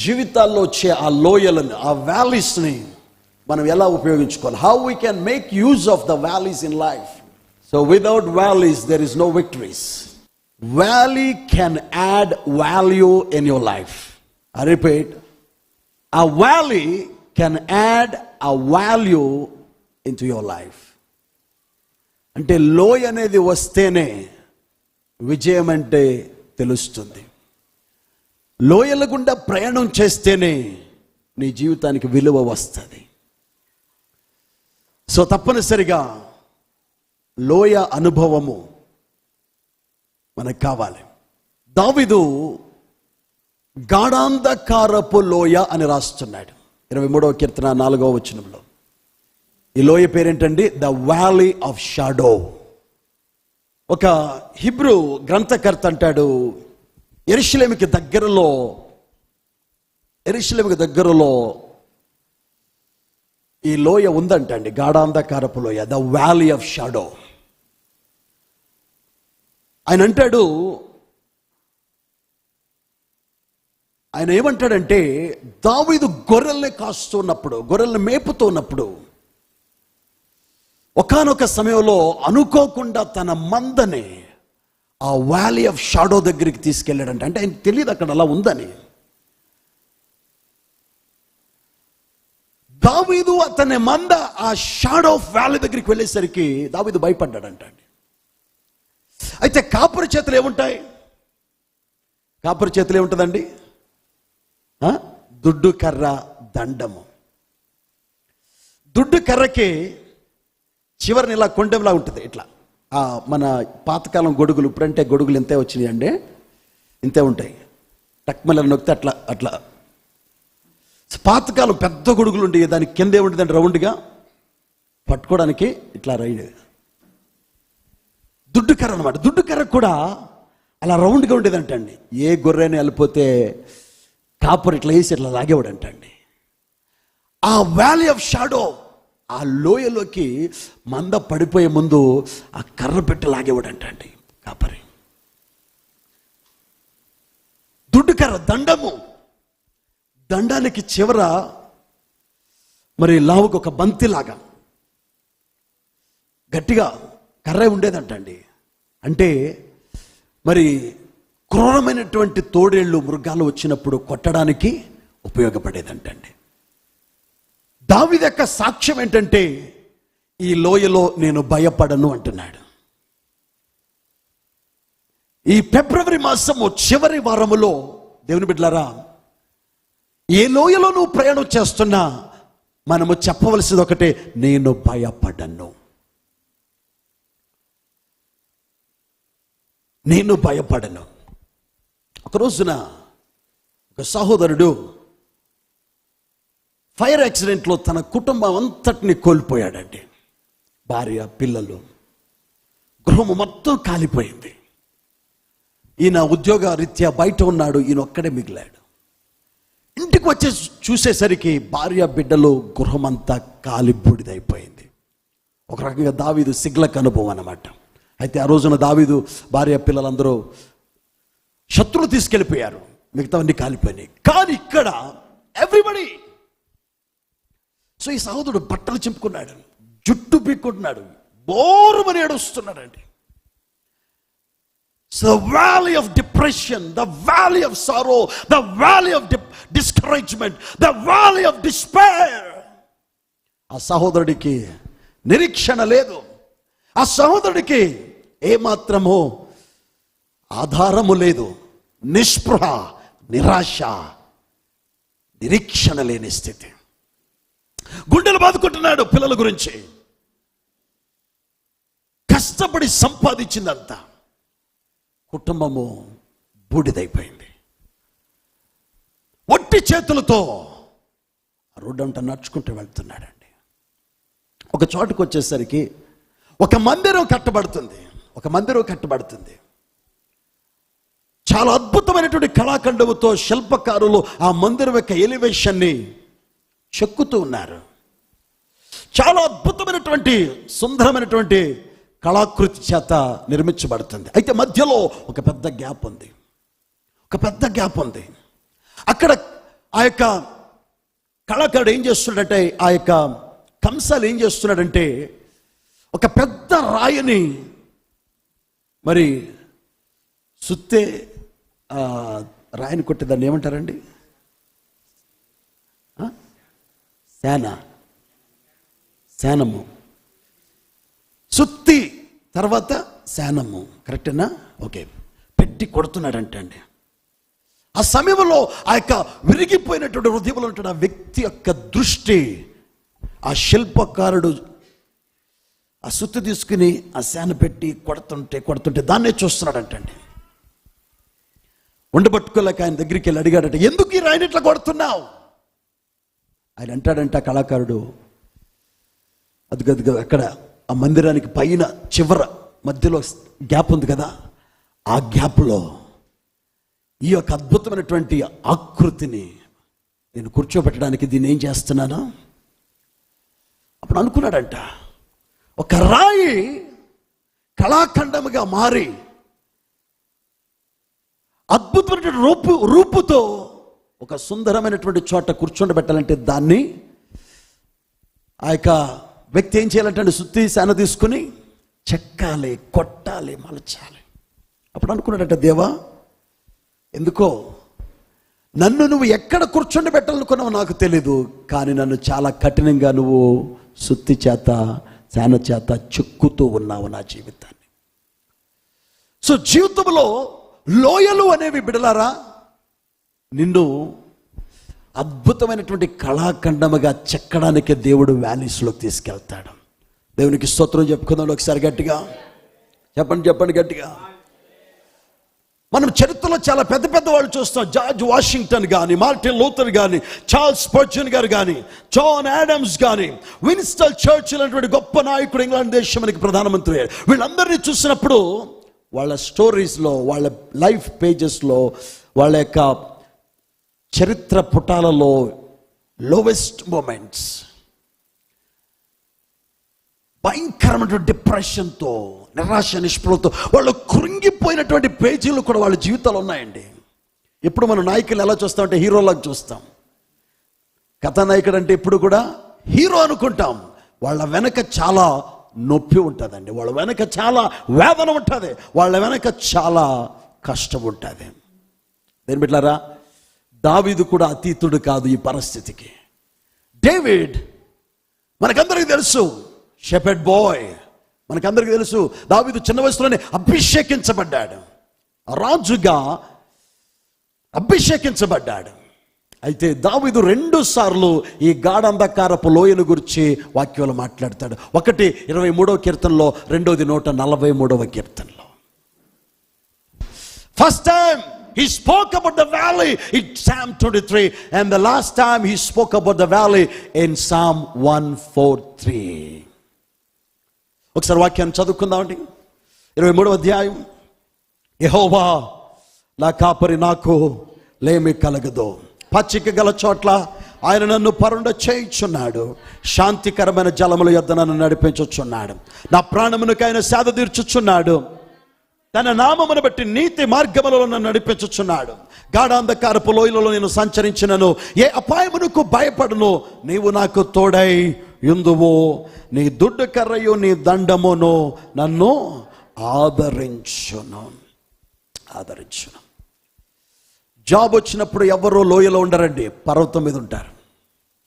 జీవితాల్లో వచ్చే ఆ లోయలను, ఆ వ్యాలీస్ని మనం ఎలా ఉపయోగించుకోవాలి? How we can make use of the valleys in life. So without valleys there is no victories. Valley can add value in your life. I repeat, a valley can add a value into your life. అంటే లోయ అనేది వస్తేనే విజయం అంటే తెలుస్తుంది. లోయల గుండా ప్రయాణం చేస్తేనే నీ జీవితానికి విలువ వస్తుంది. సో తప్పనిసరిగా లోయ అనుభవము మనకు కావాలి. దావీదు గాఢాంధకారపు లోయ అని రాస్తున్నాడు 23వ కీర్తన 4వ వచనంలో. ఈ లోయ పేరేంటండి? The valley of shadow. ఒక హిబ్రూ గ్రంథకర్త అంటాడు, యెరూషలేముకి దగ్గరలో ఈ లోయ ఉందంటండి, గాఢాంధకారపు లోయ, ద వ్యాలీ ఆఫ్ షాడో. ఆయన అంటాడు, ఆయన ఏమంటాడంటే, దావీదు గొర్రెల్ని కాస్తున్నప్పుడు, గొర్రెల్ని మేపుతున్నప్పుడు ఒకానొక సమయంలో అనుకోకుండా తన మందని ఆ వ్యాలీ ఆఫ్ షాడో దగ్గరికి తీసుకెళ్ళాడంట. అంటే ఆయన తెలియదు అక్కడ అలా ఉందని. దావీదు అతని మంద ఆ షాడో ఆఫ్ వ్యాలీ దగ్గరికి వెళ్ళేసరికి దావీదు భయపడ్డాడంట. అయితే కాపరి చేతులు ఏముంటాయి? కాపరి చేతులు ఏముంటుందండి? దుడ్డు కర్ర, దండము. దుడ్డు కర్రకి చివరిని ఇలా కొండెంలా ఉంటుంది. ఇట్లా మన పాతకాలం గొడుగులు, ఇప్పుడంటే గొడుగులు ఇంతే వచ్చినాయి అండి, ఇంతే ఉంటాయి. టక్మల నొక్కితే అట్లా పాతకాలం పెద్ద గొడుగులు ఉండేవి. దానికి కింద ఏముంటుందంటే రౌండ్గా పట్టుకోవడానికి ఇట్లా రైడ్ దుడ్డు కర్ర అనమాట. దుడ్డు కర్ర కూడా అలా రౌండ్గా ఉండేదంటండి. ఏ గొర్రెని వెళ్ళిపోతే కాపర్ ఇట్లా వేసి ఇట్లా లాగేవాడంటండి. ఆ వ్యాలీ ఆఫ్ షాడో, ఆ లోయలోకి మంద పడిపోయే ముందు ఆ కర్ర పెట్టి లాగేవాడంటండి కాపరి. దుడ్డు కర్ర, దండము. దండానికి చివర మరి లావుకు ఒక బంతిలాగా గట్టిగా కర్ర ఉండేదంటండి. అంటే మరి క్రూరమైనటువంటి తోడేళ్ళు, మృగాలు వచ్చినప్పుడు కొట్టడానికి ఉపయోగపడేదంటండి. దావీదు యొక్క సాక్ష్యం ఏంటంటే, ఈ లోయలో నేను భయపడను అంటున్నాడు. ఈ ఫిబ్రవరి మాసము చివరి వారములో దేవుని బిడ్డలారా, ఏ లోయలో నువ్వు ప్రయాణం చేస్తున్నా మనము చెప్పవలసింది ఒకటే, నేను భయపడను. నేను భయపడను. ఒక రోజున ఒక సహోదరుడు ఫైర్ యాక్సిడెంట్లో తన కుటుంబం అంతటిని కోల్పోయాడండి. భార్య, పిల్లలు, గృహం మొత్తం కాలిపోయింది. ఈయన ఉద్యోగ రీత్యా బయట ఉన్నాడు, ఈయన ఒక్కడే మిగిలాడు. ఇంటికి వచ్చి చూసేసరికి భార్య, బిడ్డలు, గృహం అంతా కాలి బూడిదైపోయింది. ఒక రకంగా దావీదు సిగ్లక్ అనుభవం అన్నమాట. అయితే ఆ రోజున దావీదు భార్య, పిల్లలందరూ శత్రులు తీసుకెళ్ళిపోయారు, మిగతావన్నీ కాలిపోయినాయి. కానీ ఇక్కడ ఎవ్రీబడి. సో ఈ సహోదరుడు బట్టలు చింపుకున్నాడు, జుట్టు పీక్కుంటున్నాడు, బోరుమని ఏడుస్తున్నాడండి. So the valley of depression, the valley of sorrow, the valley of discouragement, the valley of despair. ఆ సహోదరుడికి నిరీక్షణ లేదు. ఆ సహోదరుడికి ఏమాత్రమో ఆధారము లేదు. నిస్పృహ, నిరాశ, నిరీక్షణ లేని స్థితి. గుండెలు బాదుకుంటున్నాడు పిల్లల గురించి. కష్టపడి సంపాదించిందంతా కుటుంబము బూడిదైపోయింది. ఒట్టి చేతులతో రోడ్డు అంతా నడుచుకుంటూ వెళ్తున్నాడండి. ఒక చోటుకు వచ్చేసరికి ఒక మందిరం కట్టబడుతుంది. చాలా అద్భుతమైనటువంటి కళాఖండముతో శిల్పకారులు ఆ మందిరం యొక్క ఎలివేషన్ని చెక్కుతూ ఉన్నారు. చాలా అద్భుతమైనటువంటి, సుందరమైనటువంటి కళాకృతి చేత నిర్మించబడుతుంది. అయితే మధ్యలో ఒక పెద్ద గ్యాప్ ఉంది. అక్కడ ఆ యొక్క కళాకారుడు ఏం చేస్తున్నాడంటే, ఆ యొక్క కంసాలు ఏం చేస్తున్నాడంటే, ఒక పెద్ద రాయిని మరి సుత్తే రాయిని కొట్టేదాన్ని ఏమంటారండి? శానము. సుత్తి తర్వాత శానము, కరెక్టేనా? ఓకే, పెట్టి కొడుతున్నాడంటే అండి. ఆ సమయంలో ఆ యొక్క విరిగిపోయినటువంటి హృదయంలో ఉంటున్న ఆ వ్యక్తి యొక్క దృష్టి, ఆ శిల్పకారుడు ఆ సుత్తి తీసుకుని ఆ శాన పెట్టి కొడుతుంటే దాన్నే చూస్తున్నాడంటండి. ఉండబట్టుకోలేక ఆయన దగ్గరికి వెళ్ళి అడిగాడట, ఎందుకు ఈ రాయిని ఇట్లా కొడుతున్నావు? ఆయన అంటాడంట ఆ కళాకారుడు, అది అక్కడ ఆ మందిరానికి పైన చివర మధ్యలో గ్యాప్ ఉంది కదా, ఆ గ్యాప్లో ఈ యొక్క అద్భుతమైనటువంటి ఆకృతిని నేను కూర్చోబెట్టడానికి దీన్ని ఏం చేస్తున్నాను. అప్పుడు అనుకున్నాడంట, ఒక రాయి కళాఖండముగా మారి అద్భుతమైనటువంటి రూపుతో ఒక సుందరమైనటువంటి చోట కూర్చోబెట్టాలంటే దాన్ని ఆ యొక్క వ్యక్తి ఏం చేయాలంటే సుత్తి శాన తీసుకుని చెక్కాలి, కొట్టాలి, మలచాలి. అప్పుడు అనుకున్నాడట, దేవా ఎందుకో నన్ను నువ్వు ఎక్కడ కూర్చోబెట్టాలనుకున్నావు నాకు తెలీదు, కానీ నన్ను చాలా కఠినంగా నువ్వు సుత్తి చేత శాన చేత చెక్కుతూ ఉన్నావు నా జీవితాన్ని. సో జీవితంలో లోయలు అనేవి బిడలారా నిన్ను అద్భుతమైనటువంటి కళాఖండముగా చెక్కడానికి దేవుడు వ్యాలీస్లో తీసుకెళ్తాడు. దేవునికి స్తోత్రం చెప్పుకుందాం ఒకసారి గట్టిగా చెప్పండి గట్టిగా. మనం చరిత్రలో చాలా పెద్ద పెద్ద వాళ్ళు చూస్తాం. జార్జ్ వాషింగ్టన్ కానీ, మార్టిన్ లూథర్ కానీ, చార్ల్స్ స్పర్జన్ గారు కానీ, జాన్ ఆడమ్స్ కానీ, విన్స్టన్ చర్చిల్ అనేటువంటి గొప్ప నాయకుడు, ఇంగ్లాండ్ దేశానికి ప్రధానమంత్రి. వీళ్ళందరినీ చూసినప్పుడు వాళ్ళ స్టోరీస్లో, వాళ్ళ లైఫ్ పేజెస్లో, వాళ్ళ యొక్క చరిత్ర పుటాలలో లోవెస్ట్ మూమెంట్స్, భయంకరమైనటువంటి డిప్రెషన్తో, నిరాశ నిస్పృహతో వాళ్ళు కృంగిపోయినటువంటి పేజీలు కూడా వాళ్ళ జీవితాలు ఉన్నాయండి. ఎప్పుడు మనం నాయకులు ఎలా చూస్తామంటే హీరోలాగా చూస్తాం. కథానాయకుడు అంటే ఎప్పుడు కూడా హీరో అనుకుంటాం. వాళ్ళ వెనక చాలా నొప్పి ఉంటుందండి, వాళ్ళ వెనక చాలా వేదన ఉంటుంది, వాళ్ళ వెనక చాలా కష్టం ఉంటుంది. దేని బిడ్డలారా, దావీదు కూడా అతీతుడు కాదు ఈ పరిస్థితికి. డేవిడ్ మనకందరికీ తెలుసు, షెపర్డ్ బాయ్, మనకందరికీ తెలుసు. దావీదు చిన్న వయసులోనే అభిషేకించబడ్డాడు, రాజుగా అభిషేకించబడ్డాడు. అయితే దావీదు 2 సార్లు ఈ గాఢంధకారపు లోయను గురించి వాక్యాలు మాట్లాడతాడు. ఒకటి 23వ కీర్తనలో, రెండోది 143వ కీర్తనలో. First time he spoke about the valley in Psalm 23, and the last time he spoke about the valley in Psalm 143. ఒకసారి వాక్యాన్ని చదువుకుందామండి. 23వ అధ్యాయం. యెహోవా నా కాపరి, నాకు లేమి కలగదు. పచ్చిక గల చోట్ల ఆయన నన్ను పరుండ చేయుచున్నాడు, శాంతికరమైన జలముల యొద్ద నన్ను నడిపించుచున్నాడు. నా ప్రాణమునకు ఆయన సేద తీర్చుచున్నాడు, తన నామమును బట్టి నీతి మార్గములలో నన్ను నడిపించుచున్నాడు. గాఢాంధకారపు లోయలలో నేను సంచరించినను ఏ అపాయమునకు భయపడును. నీవు నాకు తోడై యుందువు, నీ దుడ్డు కర్రయు నీ దండమును నన్ను ఆదరించును. జాబ్ వచ్చినప్పుడు ఎవరో లోయలో ఉండరండి, పర్వతం మీద ఉంటారు.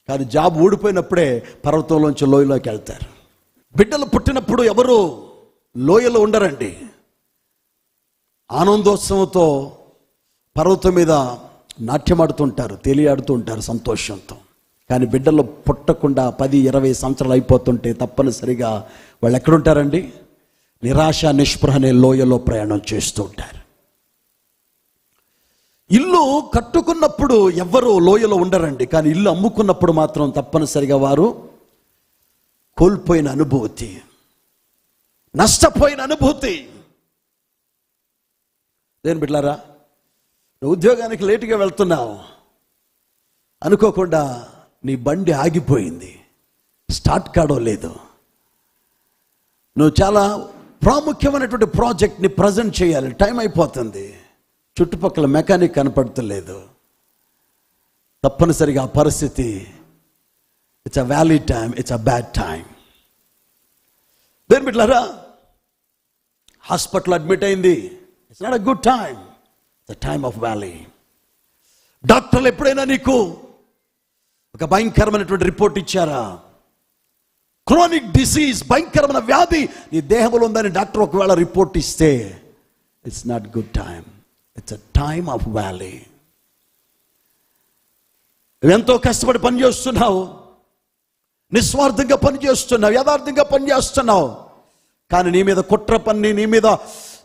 కానీ జాబ్ ఊడిపోయినప్పుడే పర్వతంలోంచి లోయలోకి వెళ్తారు. బిడ్డలు పుట్టినప్పుడు ఎవరు లోయలో ఉండరండి, ఆనందోత్సవంతో పర్వతం మీద నాట్యమాడుతుంటారు, తేలియాడుతూ ఉంటారు సంతోషంతో. కానీ బిడ్డలు పుట్టకుండా 10-20 సంవత్సరాలు అయిపోతుంటే తప్పనిసరిగా వాళ్ళు ఎక్కడుంటారండి? నిరాశ నిస్పృహ అనే లోయలో ప్రయాణం చేస్తూ ఉంటారు. ఇల్లు కట్టుకున్నప్పుడు ఎవ్వరూ లోయలో ఉండరండి, కానీ ఇల్లు అమ్ముకున్నప్పుడు మాత్రం తప్పనిసరిగా వారు కోల్పోయిన అనుభూతి, నష్టపోయిన అనుభూతి. దేని బిడ్డలారా, నువ్వు ఉద్యోగానికి లేటుగా వెళ్తున్నావు, అనుకోకుండా నీ బండి ఆగిపోయింది, స్టార్ట్ కావడం లేదు. నువ్వు చాలా ప్రాముఖ్యమైనటువంటి ప్రాజెక్ట్ని ప్రజెంట్ చేయాలి, టైం అయిపోతుంది, చుట్టుపక్కల మెకానిక్ కనపడతలేదు, తప్పనిసరిగా ఆ పరిస్థితి, it's a valley time, it's a bad time. దేని బిడ్డలారా, హాస్పిటల్ అడ్మిట్ అయింది, it's not a good time, it's a time of valley. డాక్టర్లు ఎప్పుడైనా నీకు ఒక భయంకరమైనటువంటి రిపోర్ట్ ఇచ్చారా? క్రోనిక్ డిసీజ్, భయంకరమైన వ్యాధి నీ దేహంలో ఉందని డాక్టర్ ఒకవేళ రిపోర్ట్ ఇస్తే, it's not good time, it's a time of valley. ఎంతో కష్టపడి పనిచేస్తున్నావు, నిస్వార్థంగా పనిచేస్తున్నావు, యథార్థంగా పనిచేస్తున్నావు, కానీ నీ మీద కుట్ర పన్ని, నీ మీద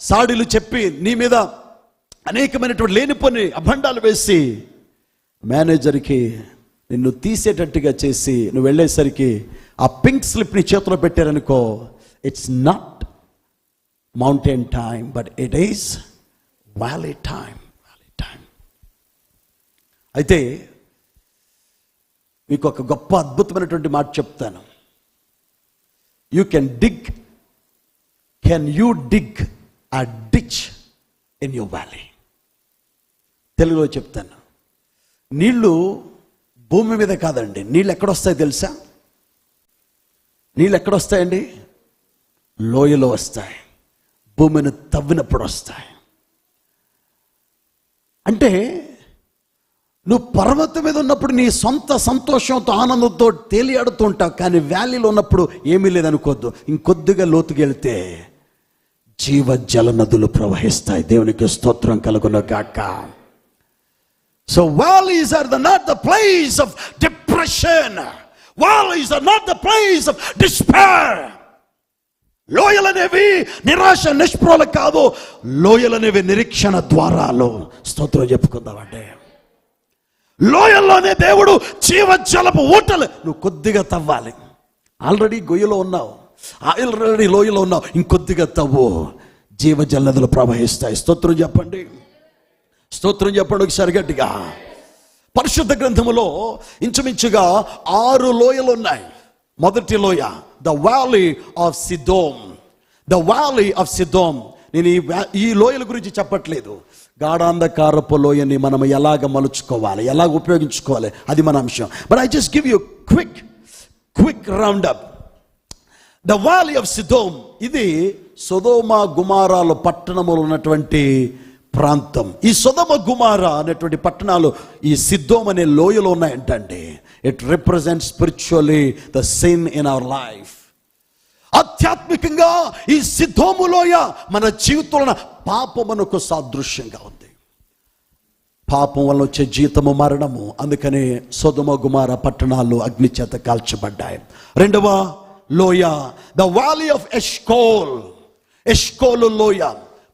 సాడీలు చెప్పి, నీ మీద అనేకమైనటువంటి లేని పని అభండాలు వేసి మేనేజర్కి నిన్ను తీసేటట్టుగా చేసి నువ్వు వెళ్ళేసరికి ఆ పింక్ స్లిప్ ని చేతిలో పెట్టారనుకో, it's not mountain time, but it is valley time. అయితే మీకు ఒక గొప్ప అద్భుతమైనటువంటి మాట చెప్తాను. Can you dig a ditch in your valley? తెలుగులో చెప్తాను. నీళ్లు భూమి మీద కాదండి, నీళ్ళు ఎక్కడొస్తాయి తెలుసా? నీళ్ళు ఎక్కడొస్తాయండి? లోయలో వస్తాయి, భూమిని తవ్వినప్పుడు వస్తాయి. అంటే నువ్వు పర్వతం మీద ఉన్నప్పుడు నీ సొంత సంతోషంతో ఆనందంతో తేలియాడుతూ ఉంటావు, కానీ వ్యాలీలో ఉన్నప్పుడు ఏమీ లేదనుకోద్దు. ఇంకొద్దిగా లోతుకి వెళ్తే జీవ జల నదులు ప్రవహిస్తాయి. దేవునికి స్తోత్రం కలుగును గాక. So valleys are not the place of depression. Valleys are not the place of despair. లోయలనేవి నిరాశ నిస్పృహలు కాదు, లోయలనేవి నిరీక్షణ ద్వారాలు. స్తోత్రం చెప్పుకుందామంటే లోయల్లోనే దేవుడు జీవజలపు ఊటలు. నువ్వు కొద్దిగా తవ్వాలి. ఆల్రెడీ గొయ్యలో ఉన్నావు, ఆల్రెడీ లోయలో ఉన్నావు, ఇంకొద్దిగా తవ్వు, జీవజల నదులు ప్రవహిస్తాయి. స్తోత్రం చెప్పండి, స్తోత్రం చెప్పండి ఒకసారి గట్టిగా. పరిశుద్ధ గ్రంథములో ఇంచుమించుగా 6 లోయలు ఉన్నాయి. మొదటి లోయ the valley of Siddim. The valley of Siddim. నేను ఈ లోయల గురించి చెప్పట్లేదు. గాఢాంధకారపు లోయని మనం ఎలాగ మలుచుకోవాలి, ఎలాగ ఉపయోగించుకోవాలి, అది మన అంశం. But I just give you quick round up. The valley of Siddim, ఇది సొదొమ గుమారాల పట్టణములు ఉన్నటువంటి ప్రాంతం. ఈ సొదొమ గుమారా అనేటువంటి పట్టణాలు ఈ సిద్దోమ్ అనే లోయలో ఉన్నాయంటండి. It represent spiritually the sin in our life. ఆధ్యాత్మికంగా ఈ సిద్దోము లోయ మన జీవితంలో పాపమునకు సాదృశ్యంగా ఉంది. పాపం వల్ల వచ్చే జీతము మరణము. అందుకనే సొదొమ గుమారా పట్టణాలు అగ్ని చేత కాల్చబడ్డాయి. రెండవ లోయ ద వ్యాలీ ఆఫ్ ఎష్కోల్. ఎష్కోలు లోయ.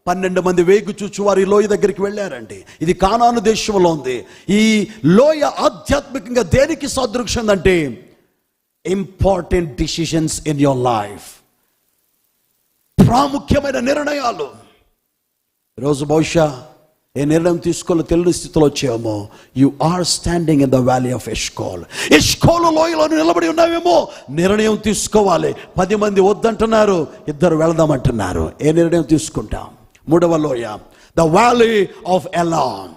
12 మంది వేగు చూచు వారి లోయ దగ్గరికి వెళ్ళారండి. ఇది కానాను దేశంలో ఉంది. ఈ లోయ ఆధ్యాత్మికంగా దేనికి సాదృశ్యం అంటే important decisions in your life. ప్రాముఖ్యమైన నిర్ణయాలు. ఈరోజు బహుశా ఏ నిర్ణయం తీసుకోవాలో తెలియని స్థితిలో వచ్చామో, you are standing in the valley of Eshcol. ఎష్కోలు లోయలో నిలబడి ఉన్నావేమో, నిర్ణయం తీసుకోవాలి. 10 మంది వద్దంటున్నారు, 2 వెళదామంటున్నారు. ఏ నిర్ణయం తీసుకుంటాం? మూడవ లోయ ద వ్యాలీ ఆఫ్ ఎలాన్.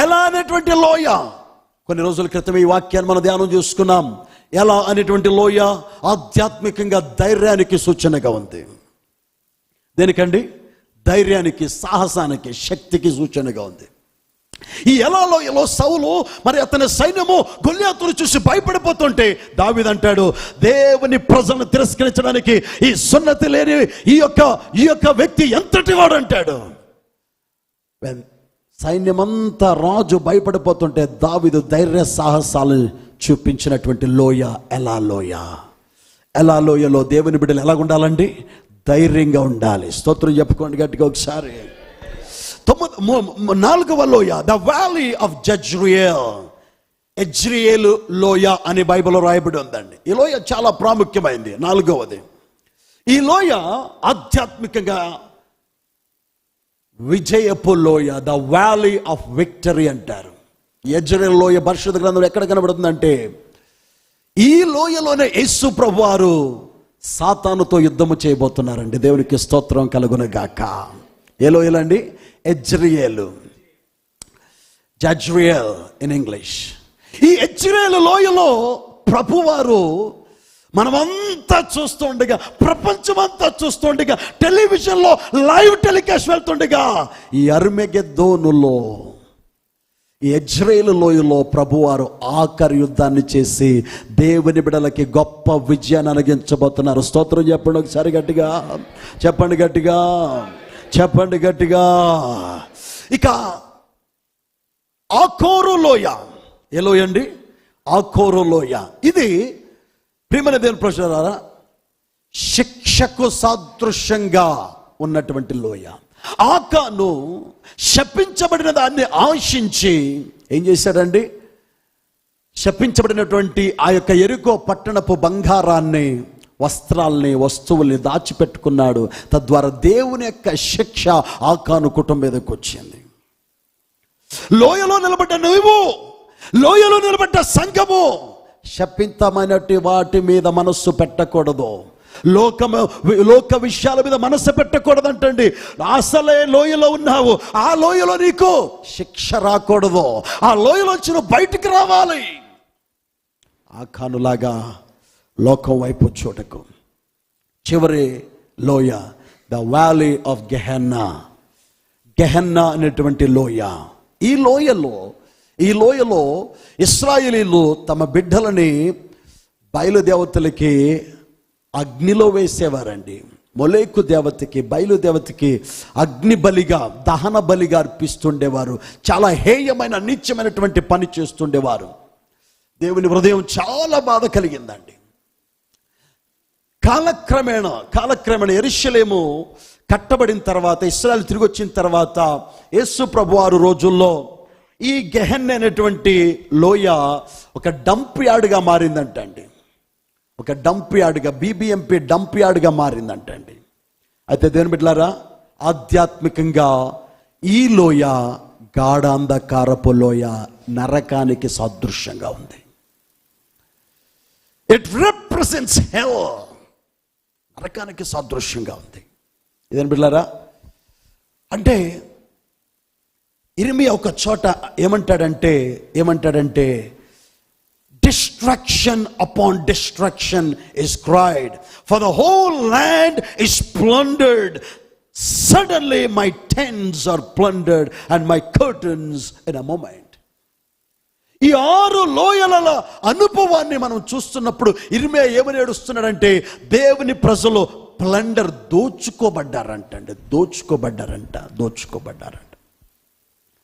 ఎలా అనేటువంటి లోయ, కొన్ని రోజుల క్రితం ఈ వాక్యాన్ని మనం ధ్యానం చేసుకున్నాం. ఎలా అనేటువంటి లోయ ఆధ్యాత్మికంగా ధైర్యానికి సూచనగా ఉంది. దేనికండి? ధైర్యానికి, సాహసానికి, శక్తికి సూచనగా ఉంది. ఈ ఎలా లోయలో సౌలు మరి అతని సైన్యము గొల్యాతును చూసి భయపడిపోతుంటే దావీదు అంటాడు, దేవుని ప్రజలను తిరస్కరించడానికి ఈ సున్నతి లేని ఈ యొక్క వ్యక్తి ఎంతటి వాడు అంటాడు. సైన్యమంతా రాజు భయపడిపోతుంటే దావీదు ధైర్య సాహసాలు చూపించినటువంటి లోయ ఎలా లోయ. ఎలా లోయలో దేవుని బిడ్డలు ఎలా ఉండాలండి? ధైర్యంగా ఉండాలి. స్తోత్రం చెప్పుకోండి గట్టిగా ఒకసారి. 4వ లోయ ద వ్యాలీ ఆఫ్ జజ్రియల్. ఎజ్రియేలు లోయ అని బైబిల్లో రాయబడి ఉందండి. ఈ లోయ చాలా ప్రాముఖ్యమైంది. 4వది. ఈ లోయ ఆధ్యాత్మికంగా విజయపు లోయ, ద వ్యాలీ ఆఫ్ విక్టరీ అంటారు. యెజ్రెయేలు లోయ పరిశుద్ధ గ్రంథంలో ఎక్కడ కనబడుతుందంటే, ఈ లోయలోనే యేసు ప్రభువారు సాతానుతో యుద్ధము చేయబోతున్నారండి. దేవునికి స్తోత్రం కలుగును గాక. ఏ లోయలండి? ఎజ్రియేలు. జజ్రియల్ ఇన్ ఇంగ్లీష్. ఈ యజ్రేలు లోయలో ప్రభువారు మనమంతా చూస్తుండగా, ప్రపంచమంతా చూస్తుండగా, టెలివిజన్లో లైవ్ టెలికాస్ట్ వెళ్తుండగా, ఈ అర్మెగెద్దోనులో ఈ యజ్రేలు లోయలో ప్రభువారు ఆఖరి యుద్ధాన్ని చేసి దేవుని బిడలకి గొప్ప విజయాన్ని అనుగించబోతున్నారు. స్తోత్రం చెప్పండి ఒకసారి గట్టిగా, చెప్పండి గట్టిగా, చెప్పండి గట్టిగా. ఇక ఆకోరు లోయ, ఏ లోయ అండి? ఆకోరు లోయ. ఇది ప్రియమైన దేవుని ప్రజలారా, శిక్షకు సాదృశ్యంగా ఉన్నటువంటి లోయ. ఆకాను శపించబడిన దాన్ని ఆశించి ఏం చేశాడండి? శపించబడినటువంటి ఆ యొక్క యెరికో పట్టణపు బంగారాన్ని, వస్త్రాల్ని, వస్తువుల్ని దాచిపెట్టుకున్నాడు. తద్వారా దేవుని యొక్క శిక్ష ఆకాను కుటుంబం మీదకి వచ్చింది. లోయలో నిలబడ్డ నువ్వు, లోయలో నిలబడ్డ సంఘము శపింతమైనటువంటి వాటి మీద మనస్సు పెట్టకూడదు. లోక విషయాల మీద మనస్సు పెట్టకూడదంటండి. అసలే లోయలో ఉన్నావు, ఆ లోయలో నీకు శిక్ష రాకూడదు. ఆ లోయలోంచి నువ్వు బయటికి రావాలి. ఆకానులాగా లోకం వైపు చూడకు. చివరి లోయ, ద వ్యాలీ ఆఫ్ గెహెన్నా. గెహెన్నా అనేటువంటి లోయ. ఈ లోయలో ఇశ్రాయేలీలు తమ బిడ్డలని బయలుదేవతలకి అగ్నిలో వేసేవారండి. మొలేకు దేవతకి, బయలుదేవతకి అగ్ని బలిగా, దహన బలిగా అర్పిస్తుండేవారు. చాలా హేయమైన, నీచమైనటువంటి పని చేస్తుండేవారు. దేవుని హృదయం చాలా బాధ కలిగిందండి. కాలక్రమేణ యెరూషలేము కట్టబడిన తర్వాత, ఇశ్రాయేలు తిరిగి వచ్చిన తర్వాత, యేసు ప్రభువారు రోజుల్లో ఈ గెహెన్నా అనేటువంటి లోయ ఒక డంప్ యార్డ్గా మారిందంటండి. ఒక డంప్ యార్డ్గా, BBMP డంప్ యార్డ్గా మారిందంటండి. అయితే దేవుని బిడ్డలారా, ఆధ్యాత్మికంగా ఈ లోయ గాఢాంధకారపు లోయ, నరకానికి సాదృశ్యంగా ఉంది. ఇట్ రిప్రజెంట్స్ హెల్. నరకానికి సాదృశ్యంగా ఉంది. ఇదేని బిడ్డలారా, అంటే ఇర్మియా ఒక చోట ఏమంటాడంటే destruction upon destruction is cried, for the whole land is plundered. Suddenly my tents are plundered and my curtains in a moment. ఈ 6 లోయల అనుభవాన్ని మనం చూస్తున్నప్పుడు ఇర్మియా ఏమని ఏడుస్తున్నాడంటే, దేవుని ప్రజలు ప్లండర్, దోచుకోబడ్డారంట.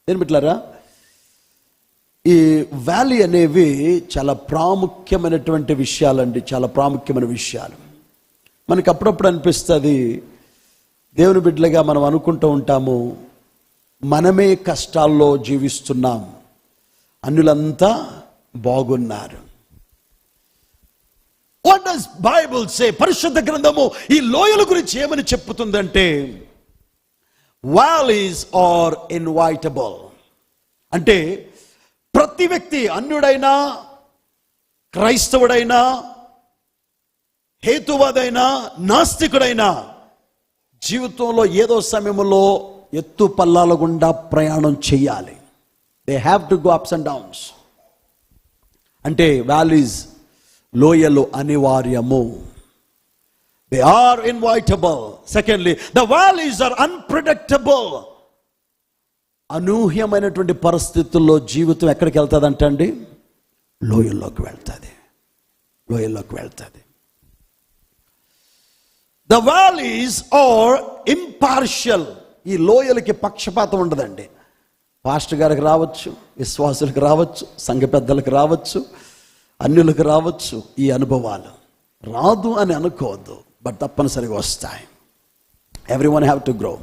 ఏం బిడ్డలారా, ఈ వ్యాలీ అనేవి చాలా ప్రాముఖ్యమైనటువంటి విషయాలండి. చాలా ప్రాముఖ్యమైన విషయాలు. మనకి అప్పుడప్పుడు అనిపిస్తుంది, దేవుని బిడ్డలుగా మనం అనుకుంటూ ఉంటాము, మనమే కష్టాల్లో జీవిస్తున్నాం, అన్యులంతా బాగున్నారు. వాట్ డస్ బైబిల్ సే? పరిశుద్ధ గ్రంథము ఈ లోయల గురించి ఏమని చెప్పుతుందంటే, వ్యాలీస్ ఆర్ ఇన్వైటబుల్. అంటే ప్రతి వ్యక్తి, అన్యుడైనా, క్రైస్తవుడైనా, హేతువాదైనా, నాస్తికుడైనా, జీవితంలో ఏదో సమయంలో ఎత్తు పల్లాల గుండా ప్రయాణం చేయాలి. They have to go ups and downs. అంటే వ్యాలీస్, లోయలు అనివార్యము. They are inevitable. Secondly, the valleys are unpredictable. అనూహ్యమైనటువంటి పరిస్థితుల్లో జీవితం ఎక్కడికి వెళ్తుంది అంటండి? లోయల్లోకి వెళ్తుంది. The valleys are impartial. ఈ లోయలకి పక్షపాతం ఉండదండి. పాస్టర్ గారికి రావచ్చు, విశ్వాసులకు రావచ్చు, సంఘ పెద్దలకు రావచ్చు, అన్యులకు రావచ్చు. ఈ అనుభవాలు రాదు అని అనుకోవద్దు, బట్ తప్పనిసరిగా వస్తాయి. Everyone have to grow.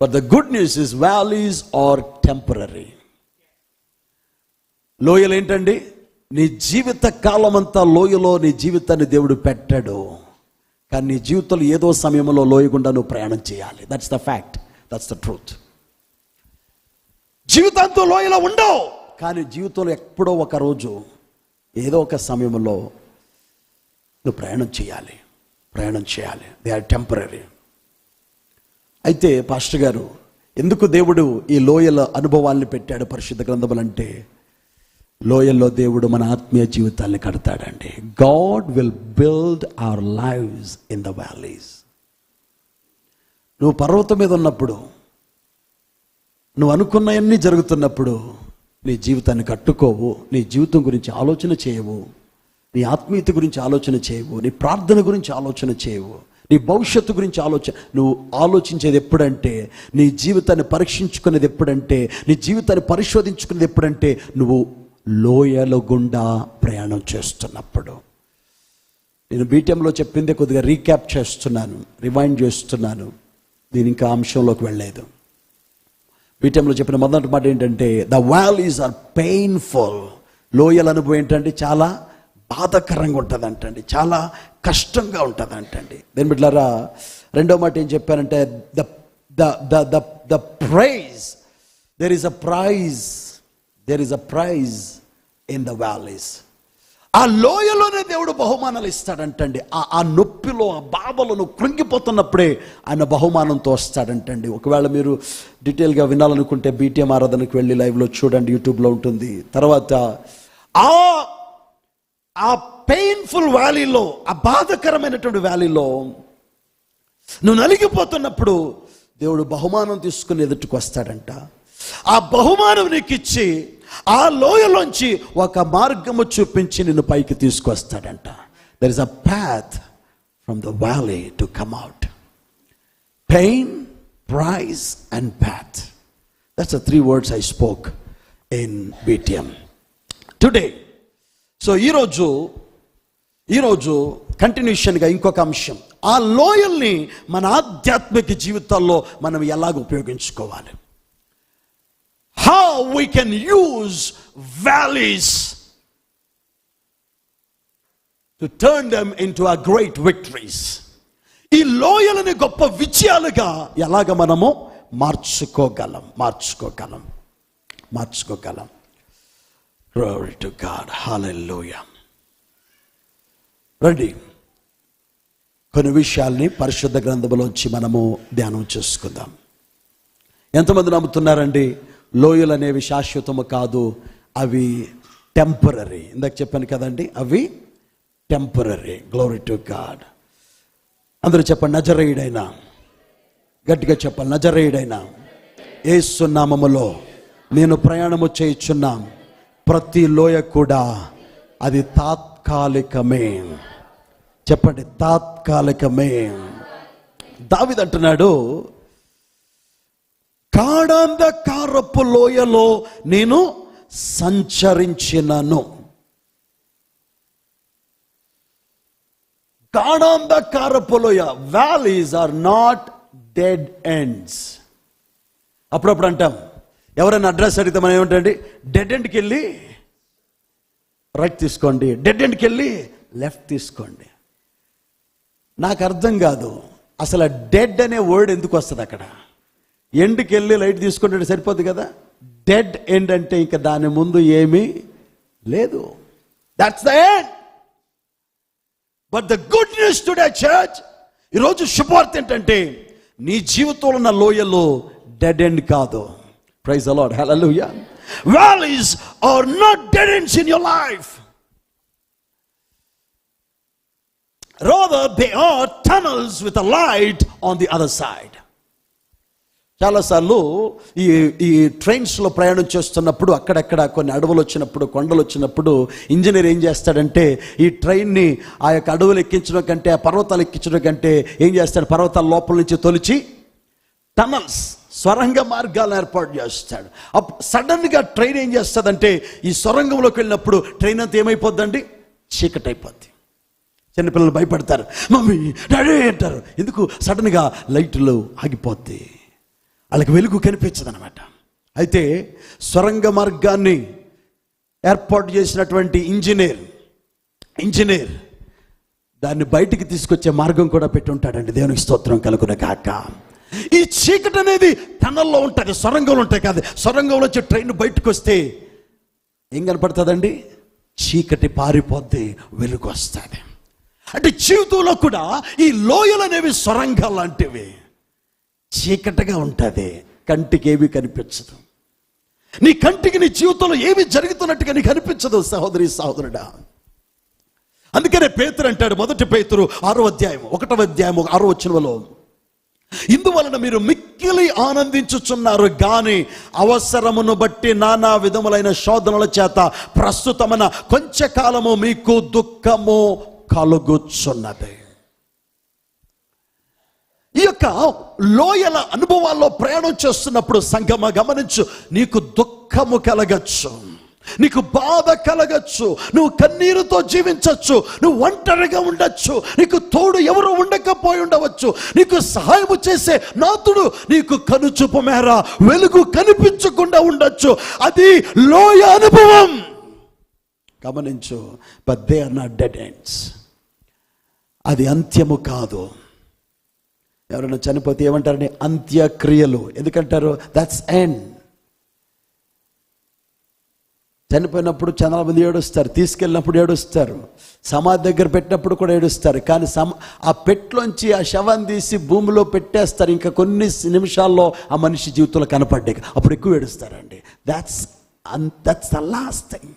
But the good news is valleys are temporary. లోయలు ఏంటండి? నీ జీవిత కాలం అంతా లోయలో నీ జీవితాన్ని దేవుడు పెట్టాడు. కానీ నీ జీవితంలో ఏదో సమయంలో లోయ గుండా నువ్వు ప్రయాణం చేయాలి. That's the fact, that's the truth. జీవితాంతో లోయలో ఉండవు, కానీ జీవితంలో ఎప్పుడో ఒక రోజు, ఏదో ఒక సమయంలో నువ్వు ప్రయాణం చేయాలి. They are temporary. అయితే పాస్టర్ గారు, ఎందుకు దేవుడు ఈ లోయల అనుభవాల్ని పెట్టాడు పరిశుద్ధ గ్రంథములంటే, లోయల్లో దేవుడు మన ఆత్మీయ జీవితాన్ని కడతాడండి. God will build our lives in the valleys. నువ్వు పర్వతం మీద ఉన్నప్పుడు, నువ్వు అనుకున్నవన్నీ జరుగుతున్నప్పుడు నీ జీవితాన్ని కట్టుకోవు, నీ జీవితం గురించి ఆలోచన చేయవు, నీ ఆత్మీయత గురించి ఆలోచన చేయవు, నీ ప్రార్థన గురించి ఆలోచన చేయవు, నీ భవిష్యత్తు గురించి నువ్వు ఆలోచించేది ఎప్పుడంటే, నీ జీవితాన్ని పరీక్షించుకునేది ఎప్పుడంటే, నీ జీవితాన్ని పరిశోధించుకునేది ఎప్పుడంటే, నువ్వు లోయల గుండా ప్రయాణం చేస్తున్నప్పుడు. నేను బీటీఎంలో చెప్పిందే కొద్దిగా రీక్యాప్ చేస్తున్నాను, రిమైండ్ చేస్తున్నాను, నేను ఇంకా అంశంలోకి వెళ్ళలేదు. బీటీఎంలో చెప్పిన మొదటి మాట ఏంటంటే, ద వ్యాలీస్ ఆర్ పెయిన్ఫుల్. లోయల అనుభవం ఏంటంటే చాలా బాధాకరంగా ఉంటుంది అంటండి, చాలా కష్టంగా ఉంటుంది అంటండి. దేని బిడ్డలారా, రెండో మాట ఏం చెప్పానంటే, the prize, there is a prize in the valleys. ఆ లోయలోనే దేవుడు బహుమానాలు ఇస్తాడంటండి. ఆ నొప్పిలో, ఆ బాధలో నువ్వు కృంగిపోతున్నప్పుడే ఆయన బహుమానంతో వస్తాడంటండి. ఒకవేళ మీరు డీటెయిల్గా వినాలనుకుంటే బీటీఎం ఆరాధనకు వెళ్ళి లైవ్లో చూడండి, యూట్యూబ్లో ఉంటుంది. తర్వాత ఆ పెయిన్ఫుల్ వ్యాలీలో, ఆ బాధకరమైనటువంటి వ్యాలీలో నువ్వు నలిగిపోతున్నప్పుడు దేవుడు బహుమానం తీసుకుని ఎదుటికి వస్తాడంట. ఆ బహుమానం నీకు ఇచ్చి ఆ లోయలోంచి ఒక మార్గము చూపించి నిన్ను పైకి తీసుకొస్తాడంట. There is a path from the valley to come out. Pain, praise and path. That's the 3 words I spoke in BTM today. So ఈరోజు కంటిన్యూషన్గా ఇంకొక అంశం, ఆ లోయల్ని మన ఆధ్యాత్మిక జీవితాల్లో మనం ఎలాగ ఉపయోగించుకోవాలి. How we can use valleys to turn them into a great victories. ఈ లోయలని గొప్ప విజయాలుగా ఎలాగ మనము మార్చుకోగలం. Glory to God. Hallelujah. రండి, కొన్ని విషయాల్ని పరిశుద్ధ గ్రంథంలోంచి మనము ధ్యానం చేసుకుందాం. ఎంతమంది నమ్ముతున్నారండి లోయలు అనేవి శాశ్వతము కాదు, అవి టెంపరరీ? ఇందాక చెప్పాను కదండి, అవి టెంపరరీ. Glory to God. అందరూ చెప్పండి, నజరేయుడైనా. గట్టిగా చెప్పాలి, నజరేయుడైనా యేసు నామములో నేను ప్రయాణము చేయుచున్నాం. ప్రతి లోయ కూడా అది తాత్కాలికమే. చెప్పండి, తాత్కాలికమే. దావీదు అంటున్నాడు, గాఢాంధకారపు లోయలో నేను సంచరించినను. గాఢాంధకారపు లోయ, valleys are not dead ends. అప్పుడప్పుడు అంటాం, ఎవరైనా అడ్రస్ అడిగితే మనం ఏమంటండి, డెడ్ ఎండ్కి వెళ్ళి రైట్ తీసుకోండి, డెడ్ ఎండ్కి వెళ్ళి లెఫ్ట్ తీసుకోండి. నాకు అర్థం కాదు అసలు డెడ్ అనే వర్డ్ ఎందుకు వస్తుంది అక్కడ. ఎండ్కి వెళ్ళి లైట్ తీసుకుంటే సరిపోద్ది కదా. డెడ్ ఎండ్ అంటే ఇంకా దాని ముందు ఏమీ లేదు. That's the end. But the good news today church, ఈరోజు శుభవార్త ఏంటంటే, నీ జీవితంలో ఉన్న లోయలో డెడ్ ఎండ్ కాదు. Praise the Lord. Hallelujah. Valleys are not dead ends in your life. Rather, they are tunnels with a light on the other side. చాలాసార్లు ఈ ట్రైన్స్లో ప్రయాణం చేస్తున్నప్పుడు అక్కడక్కడ కొన్ని అడవులు వచ్చినప్పుడు, కొండలు వచ్చినప్పుడు ఇంజనీర్ ఏం చేస్తాడంటే, ఈ ట్రైన్ని ఆ యొక్క అడవులు ఎక్కించడం కంటే, ఆ పర్వతాలు ఎక్కించడం కంటే ఏం చేస్తాడు, పర్వతాల లోపల నుంచి తొలిచి టనల్స్, స్వరంగ మార్గాలను ఏర్పాటు చేస్తాడు. సడన్గా ట్రైన్ ఏం చేస్తుందంటే, ఈ సొరంగంలోకి వెళ్ళినప్పుడు ట్రైన్ అంతా ఏమైపోద్దండి, చీకటి అయిపోద్ది. చిన్నపిల్లలు భయపడతారు, మమ్మీ డాడీ అంటారు. ఎందుకు? సడన్గా లైట్లు ఆగిపోద్ది, వాళ్ళకి వెలుగు కనిపించదు అనమాట. అయితే సొరంగ మార్గాన్ని ఏర్పాటు చేసినటువంటి ఇంజనీర్ దాన్ని బయటికి తీసుకొచ్చే మార్గం కూడా పెట్టి ఉంటాడండి. దేవునికి స్తోత్రం కలుగును గాక. ఈ చీకటి అనేది టనల్లో ఉంటుంది, సొరంగంలో ఉంటాయి కాదు. సొరంగంలో వచ్చి ట్రైన్ బయటకు వస్తే ఏం కనపడుతుందండి, చీకటి పారిపోద్ది, వెలుగు వస్తుంది. అంటే జీవితంలో కూడా ఈ లోయలు అనేవి సొరంగాలు లాంటివి. చీకటిగా ఉంటుంది, కంటికి ఏమీ కనిపించదు. నీ కంటికి నీ జీవితంలో ఏమి జరుగుతున్నట్టుగా నీకు అనిపించదు సహోదరి సహోదరుడా. అందుకనే పేతురు అంటాడు, 1 పేతురు 6వ అధ్యాయం 6వ వచనంలో, ఇందువలన మీరు మిక్కిలి ఆనందించుచున్నారు గాని అవసరమును బట్టి నానా విధములైన శోధనల చేత ప్రస్తుతమైన కొంచెకాలము మీకు దుఃఖము కలుగుచున్నది. ఈ యొక్క లోయల అనుభవాల్లో ప్రయాణం చేస్తున్నప్పుడు సంగమ గమనించు, నీకు దుఃఖము కలగచ్చు, నీకు బాధ కలగచ్చు, నువ్వు కన్నీరుతో జీవించవచ్చు, నువ్వు ఒంటరిగా ఉండొచ్చు, నీకు తోడు ఎవరు ఉండకపోయి ఉండవచ్చు, నీకు సహాయము చేసే నాతుడు నీకు కనుచూపు మేర వెలుగు కనిపించకుండా ఉండొచ్చు. అది లోయ అనుభవం. గమనించు, but they are not dead ends. అది అంత్యము కాదు. ఎవరైనా చనిపోతే ఏమంటారండి? అంత్యక్రియలు. ఎందుకంటారు? That's end. చనిపోయినప్పుడు చాలా మంది ఏడుస్తారు, తీసుకెళ్ళినప్పుడు ఏడుస్తారు, సమాధి దగ్గర పెట్టినప్పుడు కూడా ఏడుస్తారు. కానీ ఆ పెట్లోంచి ఆ శవాన్ని తీసి భూమిలో పెట్టేస్తారు, ఇంకా కొన్ని నిమిషాల్లో ఆ మనిషి జీవితంలో కనపడ్డాయి, అప్పుడు ఎక్కువ ఏడుస్తారండి. That's the last thing.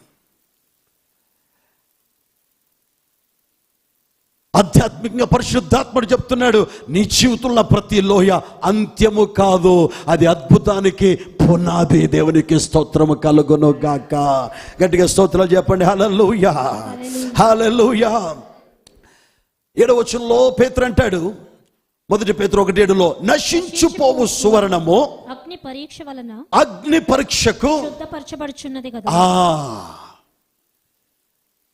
ఆధ్యాత్మికంగా పరిశుద్ధాత్ముడు చెప్తున్నాడు, నీ జీవితంలో ప్రతి లోయ అంత్యము కాదు, అది అద్భుతానికి పునాది. దేవునికి స్తోత్రము కలుగును గాక. గట్టిగా స్తోత్రాలు చెప్పండి. హల్లెలూయా, హల్లెలూయా. 7వ వచనంలో పేతురు అంటాడు, 1 పేతురు 1:7, నశించుపోవు సువర్ణము అగ్ని పరీక్షకు శుద్ధపరచబడుచున్నది కదా.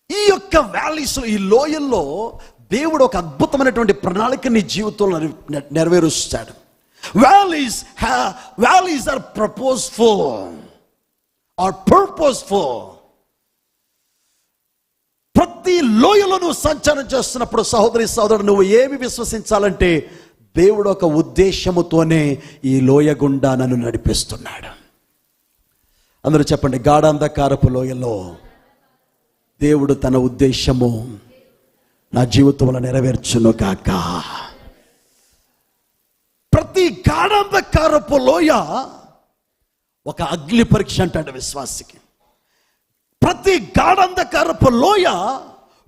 ఈ యొక్క వ్యాలీస్, ఈ లోయల్లో దేవుడు ఒక అద్భుతమైనటువంటి ప్రణాళిక నీ జీవితంలో నెరవేరుస్తాడు. Valleys are purposeful are purposeful. ప్రతి లోయలో నువ్వు సంచారం చేస్తున్నప్పుడు సహోదరి సహోదరుడు, నువ్వు ఏమి విశ్వసించాలంటే, దేవుడు ఒక ఉద్దేశముతోనే ఈ లోయ గుండా నన్ను నడిపిస్తున్నాడు. అందరూ చెప్పండి, గాఢాంధకారపు లోయలో దేవుడు తన ఉద్దేశము నా జీవితంలో నెరవేర్చును కాక. ప్రతి గాఢాంధకారపు లోయ ఒక అగ్ని పరీక్ష అంటాడు విశ్వాసికి. ప్రతి గాఢాంధకారపు లోయ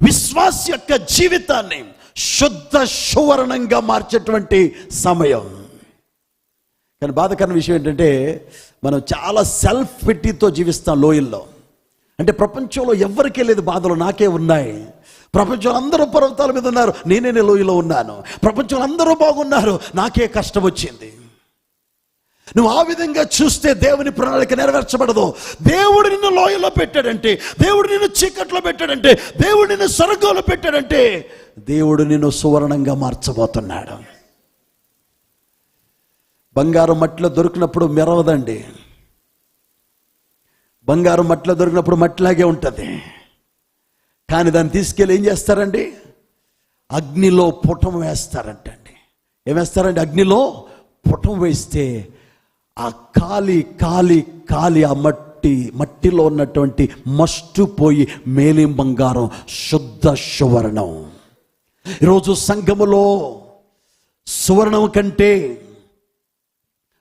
విశ్వాసి యొక్క జీవితాన్ని శుద్ధ సువర్ణంగా మార్చేటువంటి సమయం. కానీ బాధాకరమైన విషయం ఏంటంటే, మనం చాలా సెల్ఫ్ పిటీతో జీవిస్తాం లోయల్లో. అంటే ప్రపంచంలో ఎవరికే లేదు బాధలు, నాకే ఉన్నాయి. ప్రపంచంలో అందరూ పర్వతాల మీద ఉన్నారు, నేనే లోయలో ఉన్నాను. ప్రపంచంలో అందరూ బాగున్నారు, నాకే కష్టం వచ్చింది. నువ్వు ఆ విధంగా చూస్తే దేవుని ప్రణాళిక నెరవేర్చబడదు. దేవుడు నిన్ను లోయలో పెట్టాడంటే, దేవుడు నిన్ను చీకట్లో పెట్టాడంటే, దేవుడు నిన్ను స్వర్గంలో పెట్టాడంటే, దేవుడు నిన్ను సువర్ణంగా మార్చబోతున్నాడు. బంగారం మట్టిలో దొరికినప్పుడు మెరవదండి. బంగారం మట్టిలో దొరికినప్పుడు మట్టిలాగే ఉంటుంది. కానీ దాన్ని తీసుకెళ్ళి ఏం చేస్తారండి? అగ్నిలో పుటం వేస్తారంటండి. ఏం వేస్తారండి? అగ్నిలో పుటం వేస్తే ఆ కాలి కాలి కాలి ఆ మట్టిలో ఉన్నటువంటి మస్టు పోయి మేలిం బంగారం, శుద్ధ సువర్ణం. ఈరోజు సంఘములో సువర్ణం కంటే,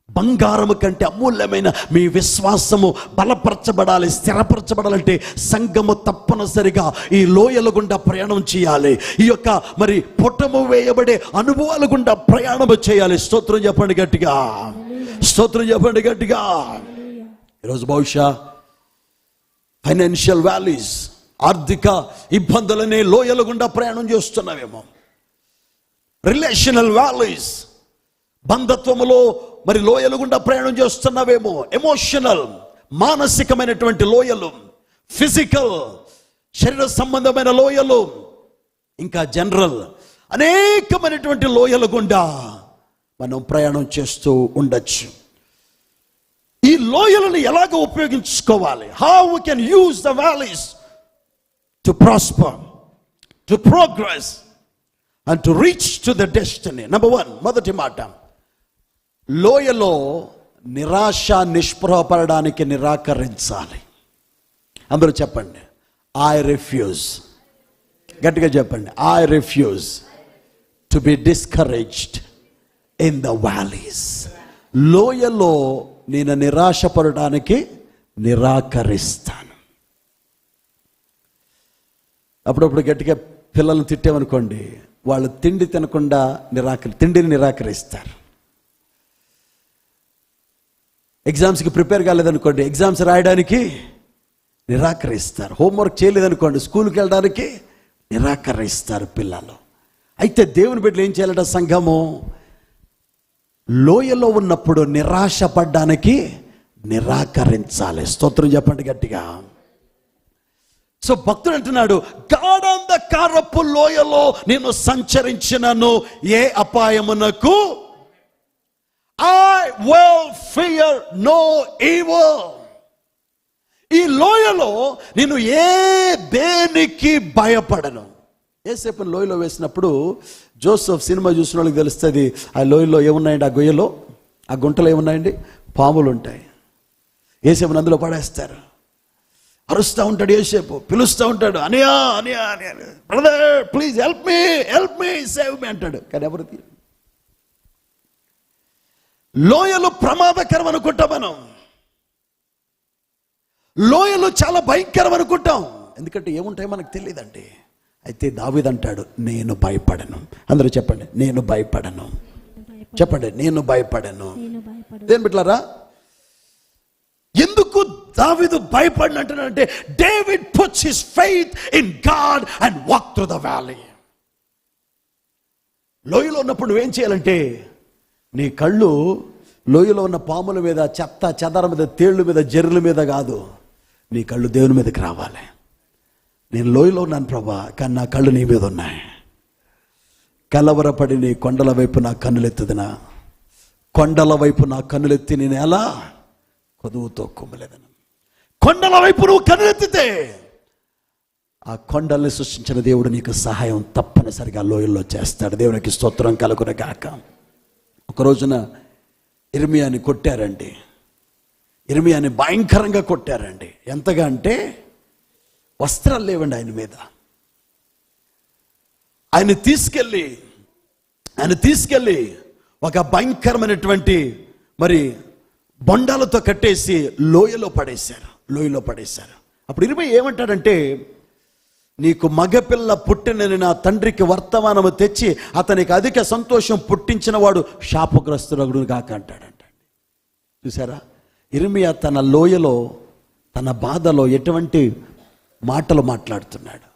బంగారము కంటే అమూల్యమైన మీ విశ్వాసము బలపరచబడాలి, స్థిరపరచబడాలంటే సంఘము తప్పనిసరిగా ఈ లోయల గుండా ప్రయాణం చేయాలి. ఈ యొక్క మరి పుటము వేయబడే అనుభవాల గుండా ప్రయాణము చేయాలి. స్తోత్రం చెప్పండి గట్టిగా, స్తోత్రం చెప్పండి గట్టిగా. ఈరోజు బహుశా ఫైనాన్షియల్ వ్యాలీస్, ఆర్థిక ఇబ్బందులనే లోయల గుండా ప్రయాణం చేస్తున్నావేమో. రిలేషనల్ వ్యాలీస్, బంధత్వములో మరి లోయలు గుండా ప్రయాణం చేస్తున్నావేమో. ఎమోషనల్, మానసికమైనటువంటి లోయలు, ఫిజికల్, శరీర సంబంధమైన లోయలు, ఇంకా జనరల్, అనేకమైనటువంటి లోయల గుండా మనం ప్రయాణం చేస్తూ ఉండొచ్చు. ఈ లోయలను ఎలాగ ఉపయోగించుకోవాలి? How we can use the valleys to prosper, to progress and to reach to the destiny. Number 1, మొదటి మాట, లోయలో నిరాశ నిష్ప్రభపడడానికి నిరాకరించాలి. అందరూ చెప్పండి, ఐ రిఫ్యూజ్. గట్టిగా చెప్పండి, I refuse to be discouraged in the valleys. లోయలో నేను నిరాశపడడానికి నిరాకరిస్తాను. అప్పుడప్పుడు గట్టిగా పిల్లల్ని తిట్టామనుకోండి, వాళ్ళు తిండి తినకుండా తిండిని నిరాకరిస్తారు. ఎగ్జామ్స్కి ప్రిపేర్ కాలేదనుకోండి, ఎగ్జామ్స్ రాయడానికి నిరాకరిస్తారు. హోంవర్క్ చేయలేదనుకోండి, స్కూల్కి వెళ్ళడానికి నిరాకరిస్తారు పిల్లలు. అయితే దేవుని బిడ్డలు ఏం చేయాలట సంఘము? లోయలో ఉన్నప్పుడు నిరాశపడ్డానికి నిరాకరించాలి. స్తోత్రం చెప్పండి గట్టిగా. సో భక్తుడు అంటున్నాడు, గాఢాంధకారపు లోయలో నేను సంచరించినను ఏ అపాయమునకు I will fear no evil. ఈ లోయలో నేను దేనికి భయపడను. యేసేపు లోయలో వేసినప్పుడు జోసెఫ్ సినిమా చూసిన వాళ్ళకి తెలుస్తుంది, ఆ లోయలో ఏమున్నాయండి, ఆ గొయ్యలో ఆ గుంటలో ఏమున్నాయండి, పాములు ఉంటాయి. యేసేపుని అందులో పడేస్తారు. అరుస్తూ ఉంటాడు యేసేపు, పిలుస్తూ ఉంటాడు, అనియా అనియా అని, brother please help me save me అంటాడు. కానీ ఎవరికి లోయలు ప్రమాదకరం అనుకుంటాం మనం, లోయలు చాలా భయంకరం అనుకుంటాం, ఎందుకంటే ఏముంటాయో మనకు తెలియదండి. అయితే దావీదు అంటాడు, నేను భయపడను. అందరూ చెప్పండి, నేను భయపడను. చెప్పండి, నేను భయపడను. దేని బిడ్డలారా, ఎందుకు దావీదు భయపడను అంటున్నాడంటే, David puts his faith in God and walk through the valley. లోయలో ఉన్నప్పుడు నువ్వేం చేయాలంటే, నీ కళ్ళు లోయలో ఉన్న పాముల మీద, చెత్త చెదర మీద, తేళ్ల మీద, జర్రుల మీద కాదు, నీ కళ్ళు దేవుని మీదకి రావాలి. నేను లోయలో ఉన్నాను ప్రభా, కానీ నా కళ్ళు నీ మీద ఉన్నాయి. కలవరపడి నీ కొండల వైపు నా కన్నులెత్తుదినా, కొండల వైపు నా కన్నులెత్తి నేను ఎలా కొదువుతో కుమ్మలేదను. కొండల వైపు నువ్వు కన్నులెత్తితే ఆ కొండల్ని సృష్టించిన దేవుడు నీకు సహాయం తప్పనిసరిగా లోయల్లో చేస్తాడు. దేవునికి స్తోత్రం కలుగును గాక. ఒక రోజున ఇర్మియాని కొట్టారండి. ఇర్మియాని భయంకరంగా కొట్టారండి. ఎంతగా అంటే వస్త్రాలు లేవండి ఆయన మీద. ఆయన తీసుకెళ్ళి ఒక భయంకరమైనటువంటి మరి బొండాలతో కట్టేసి లోయలో పడేశారు. అప్పుడు ఇర్మియా ఏమంటాడంటే, నీకు మగపిల్ల పుట్టినని నా తండ్రికి వర్తమానము తెచ్చి అతనికి అధిక సంతోషం పుట్టించిన వాడు శాపగ్రస్తుడు కాక అంటాడంట. చూసారా, ఇర్మియా తన లోయలో, తన బాధలో ఎటువంటి మాటలు మాట్లాడుతున్నాడు.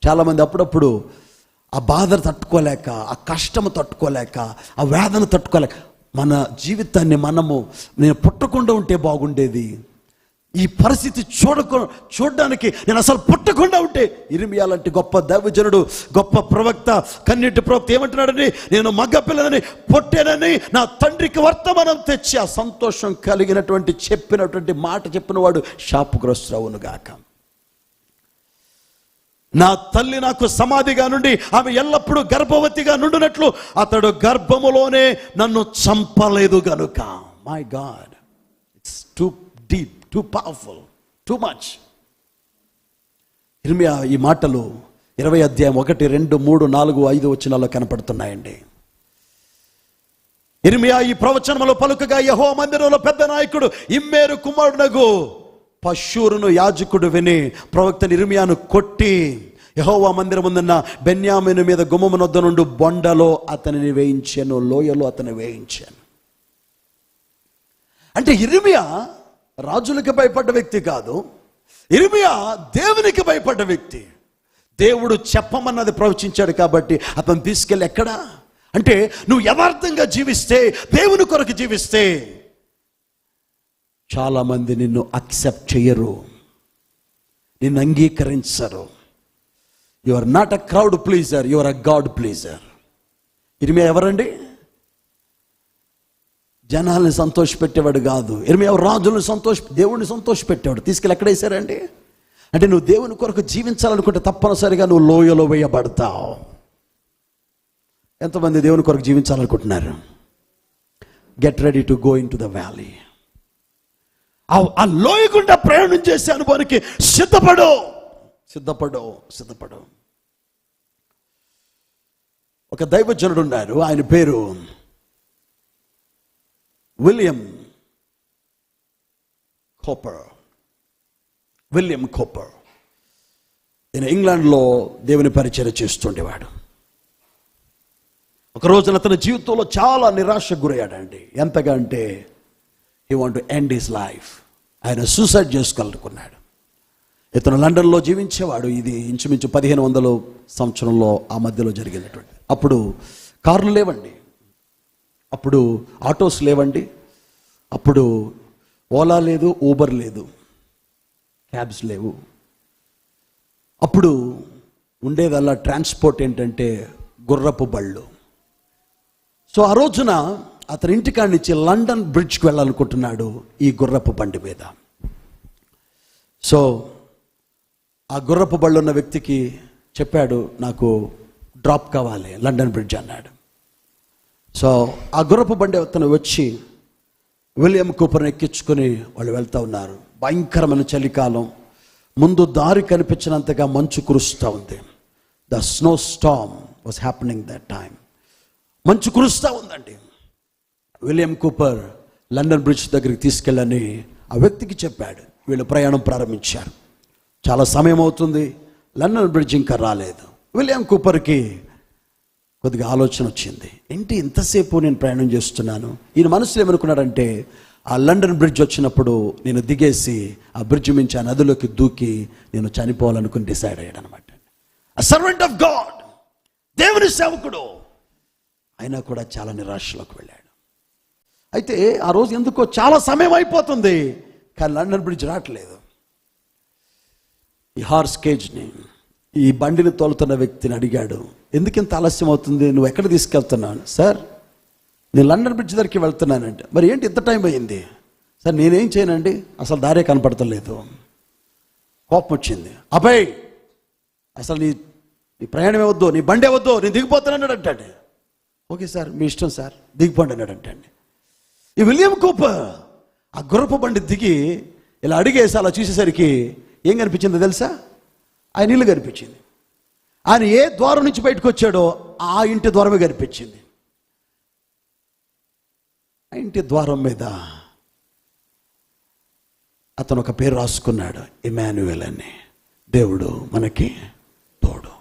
చాలామంది అప్పుడప్పుడు ఆ బాధ తట్టుకోలేక, ఆ కష్టము తట్టుకోలేక, ఆ వేదన తట్టుకోలేక మన జీవితాన్ని నేను పుట్టకుండా ఉంటే బాగుండేది, ఈ పరిస్థితి చూడడానికి నేను అసలు పుట్టకుండా ఉంటే. ఇర్మియా లాంటి గొప్ప దైవజనుడు, గొప్ప ప్రవక్త, కన్నీటి ప్రవక్త ఏమంటున్నాడని, నేను మగ పిల్లలని పుట్టానని నా తండ్రికి వర్తమానం తెచ్చి ఆ సంతోషం కలిగినటువంటి చెప్పినటువంటి మాట చెప్పిన వాడు శాపగ్రస్తుడవును గాక. నా తల్లి నాకు సమాధిగా నుండి ఆమె ఎల్లప్పుడూ గర్భవతిగా నుండినట్లు అతడు గర్భములోనే నన్ను చంపలేదు గనుక. My God, it's too deep, two powerful, too much. ఇర్మియా ఈ మాటలు 20 అధ్యాయం 1, 2, 3, 4, 5 వచనాల్లో కనపడుతున్నాయండి. ఇర్మియా ఈ ప్రవచనములో పలుకగా యెహోవా మందిరంలో పెద్ద నాయకుడు ఇమ్మేరు కుమారుడగు పషూరును యాజకుడు విని ప్రవక్తని ఇర్మియాను కొట్టి యెహోవా మందిరం ముందున్న బెన్యామీను మీద గుమ్మమునొద్ద నుండి బొండలో అతనిని వేయించాను, లోయలో అతన్ని వేయించాను. అంటే ఇర్మియా రాజులకి భయపడ్డ వ్యక్తి కాదు, ఇర్మియా దేవునికి భయపడ్డ వ్యక్తి. దేవుడు చెప్పమన్నది ప్రవచించాడు కాబట్టి అతను తీసుకెళ్ళి ఎక్కడా అంటే, నువ్వు యథార్థంగా జీవిస్తే, దేవుని కొరకు జీవిస్తే చాలామంది నిన్ను అక్సెప్ట్ చేయరు, నిన్ను అంగీకరించరు. You are not a crowd pleaser, you are a God pleaser. ఇర్మియా ఎవరండి? జనాల్ని సంతోషపెట్టేవాడు కాదు. ఇర్మియా రాజులను దేవుడిని సంతోషపెట్టేవాడు. తీసుకెళ్ళి ఎక్కడ వేశారండి అంటే, నువ్వు దేవుని కొరకు జీవించాలనుకుంటే తప్పనిసరిగా నువ్వు లోయలో వేయబడతావు. ఎంతమంది దేవుని కొరకు జీవించాలనుకుంటున్నారు? Get ready to go in to the valley. ఆ లోయ గుండా ప్రయాణం చేసే అనుభవానికి సిద్ధపడు. ఒక దైవజనుడు ఉన్నారు, ఆయన పేరు విలియం కోపర్ ఈయన ఇంగ్లాండ్లో దేవుని పరిచర్య చేస్తుండేవాడు. ఒక రోజున అతని జీవితంలో చాలా నిరాశకు గురయ్యాడండి. ఎంతగా అంటే he want to end his life. ఆయన సూసైడ్ చేసుకోవాలనుకున్నాడు. ఇతను లండన్లో జీవించేవాడు. ఇది ఇంచుమించు 1500 సంవత్సరంలో ఆ మధ్యలో జరిగినటువంటి. అప్పుడు కార్లు లేవండి, అప్పుడు ఆటోస్ లేవండి, అప్పుడు ఓలా లేదు, ఊబర్ లేదు, క్యాబ్స్ లేవు. అప్పుడు ఉండేదల్లా ట్రాన్స్పోర్ట్ ఏంటంటే గుర్రపు బళ్ళు. సో ఆ రోజున అతని ఇంటికాడి నుంచి లండన్ బ్రిడ్జ్కి వెళ్ళాలనుకుంటున్నాడు ఈ గుర్రపు బండి మీద. సో ఆ గుర్రపు బళ్ళు ఉన్న వ్యక్తికి చెప్పాడు, నాకు డ్రాప్ కావాలి లండన్ బ్రిడ్జ్ అన్నాడు. సో ఆ గుర్రపు బండి అతను వచ్చి విలియం కూపర్ని ఎక్కించుకొని వాళ్ళు వెళ్తూ ఉన్నారు. భయంకరమైన చలికాలం, ముందు దారి కనిపించినంతగా మంచు కురుస్తూ ఉంది. The snow Storm was happening that time. మంచు కురుస్తూ ఉందండి. విలియం కూపర్ లండన్ బ్రిడ్జ్ దగ్గరికి తీసుకెళ్ళని ఆ వ్యక్తికి చెప్పాడు. వీళ్ళు ప్రయాణం ప్రారంభించారు. చాలా సమయం అవుతుంది, లండన్ బ్రిడ్జ్ ఇంకా రాలేదు. విలియం కూపర్కి కొద్దిగా ఆలోచన వచ్చింది. ఏంటి ఇంతసేపు నేను ప్రయాణం చేస్తున్నాను. ఈయన మనసులో ఏమనుకున్నాడంటే, ఆ లండన్ బ్రిడ్జ్ వచ్చినప్పుడు నేను దిగేసి ఆ బ్రిడ్జ్ మించి ఆ నదిలోకి దూకి నేను చనిపోవాలనుకుని డిసైడ్ అయ్యాడు అనమాట. ఆ సర్వెంట్ ఆఫ్ గాడ్, దేవుని సేవకుడు, అయినా కూడా చాలా నిరాశలోకి వెళ్ళాడు. అయితే ఆ రోజు ఎందుకో చాలా సమయం అయిపోతుంది, కానీ లండన్ బ్రిడ్జ్ రావట్లేదు. ఈ హార్స్ కేజ్ని, ఈ బండిని తోలుతున్న వ్యక్తిని అడిగాడు, ఎందుకు ఇంత ఆలస్యం అవుతుంది, నువ్వు ఎక్కడ తీసుకెళ్తున్నాను? సార్ నేను లండన్ బ్రిడ్జ్ దగ్గరికి వెళ్తున్నానంటే, మరి ఏంటి ఇంత టైం అయ్యింది? సార్ నేనేం చేయనండి, అసలు దారే కనపడతలేదు. కోపం వచ్చింది. అబ్బాయి అసలు నీ ప్రయాణమే వద్దు, నీ బండే వద్దు, నేను దిగిపోతానన్నాడు అంటాడు. ఓకే సార్ మీ ఇష్టం సార్, దిగిపోండి అన్నాడు అంటండి. ఈ విలియం కూపర్ ఆ గుర్రపు బండి దిగి ఇలా అడిగేసి అలా చూసేసరికి ఏం కనిపించిందో తెలుసా? ఆయన ఇల్లు కనిపించింది. ఆయన ఏ ద్వారం నుంచి బయటకు వచ్చాడో ఆ ఇంటి ద్వారమే కనిపించింది. ఆ ఇంటి ద్వారం మీద అతను ఒక పేరు రాసుకున్నాడు, ఇమాన్యుయేల్ అని, దేవుడు మనకి తోడు.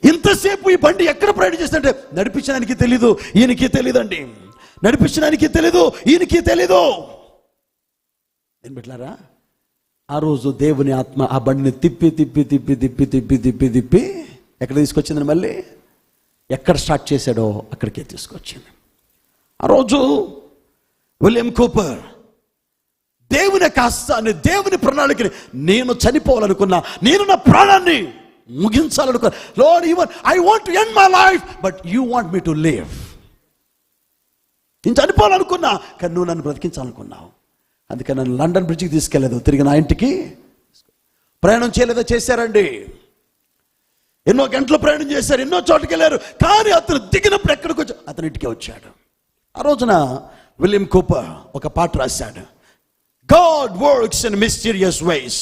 ఇంతసేపు ఈ బండి ఎక్కడ ప్రయాణం చేస్తుంటే నడిపించడానికి తెలీదు, ఈయనకి తెలీదండి. నడిపించడానికి తెలీదు, ఈయనకి తెలీదు. ఏం పెట్టారా? ఆ రోజు దేవుని ఆత్మ ఆ బండిని తిప్పి తిప్పి తిప్పి తిప్పి తిప్పి తిప్పి తిప్పి ఎక్కడ తీసుకొచ్చిందని, మళ్ళీ ఎక్కడ స్టార్ట్ చేశాడో అక్కడికే తీసుకొచ్చింది. ఆ రోజు విలియం కూపర్ దేవుని కాస్తాన్ని, దేవుని ప్రణాళికని, నేను చనిపోవాలనుకున్నా, నేను నా ప్రాణాన్ని ముగించాలనుకున్నా. Lord, even I want to end my life, but you want me to live. నేను చనిపోవాలనుకున్నా, కానీ నువ్వు నన్ను బ్రతికించాలనుకున్నావు. అందుకని నన్ను లండన్ బ్రిడ్జ్కి తీసుకెళ్ళలేదు, తిరిగి నా ఇంటికి ప్రయాణం చేయలేదో చేశారండి. ఎన్నో గంటలు ప్రయాణం చేశారు, ఎన్నో చోటుకి వెళ్ళారు, కానీ అతను దిగినప్పుడు ఎక్కడికి వచ్చి అతని ఇంటికి వచ్చాడు. ఆ రోజున విలియం కూపర్ ఒక పాట రాశాడు. God works in mysterious ways.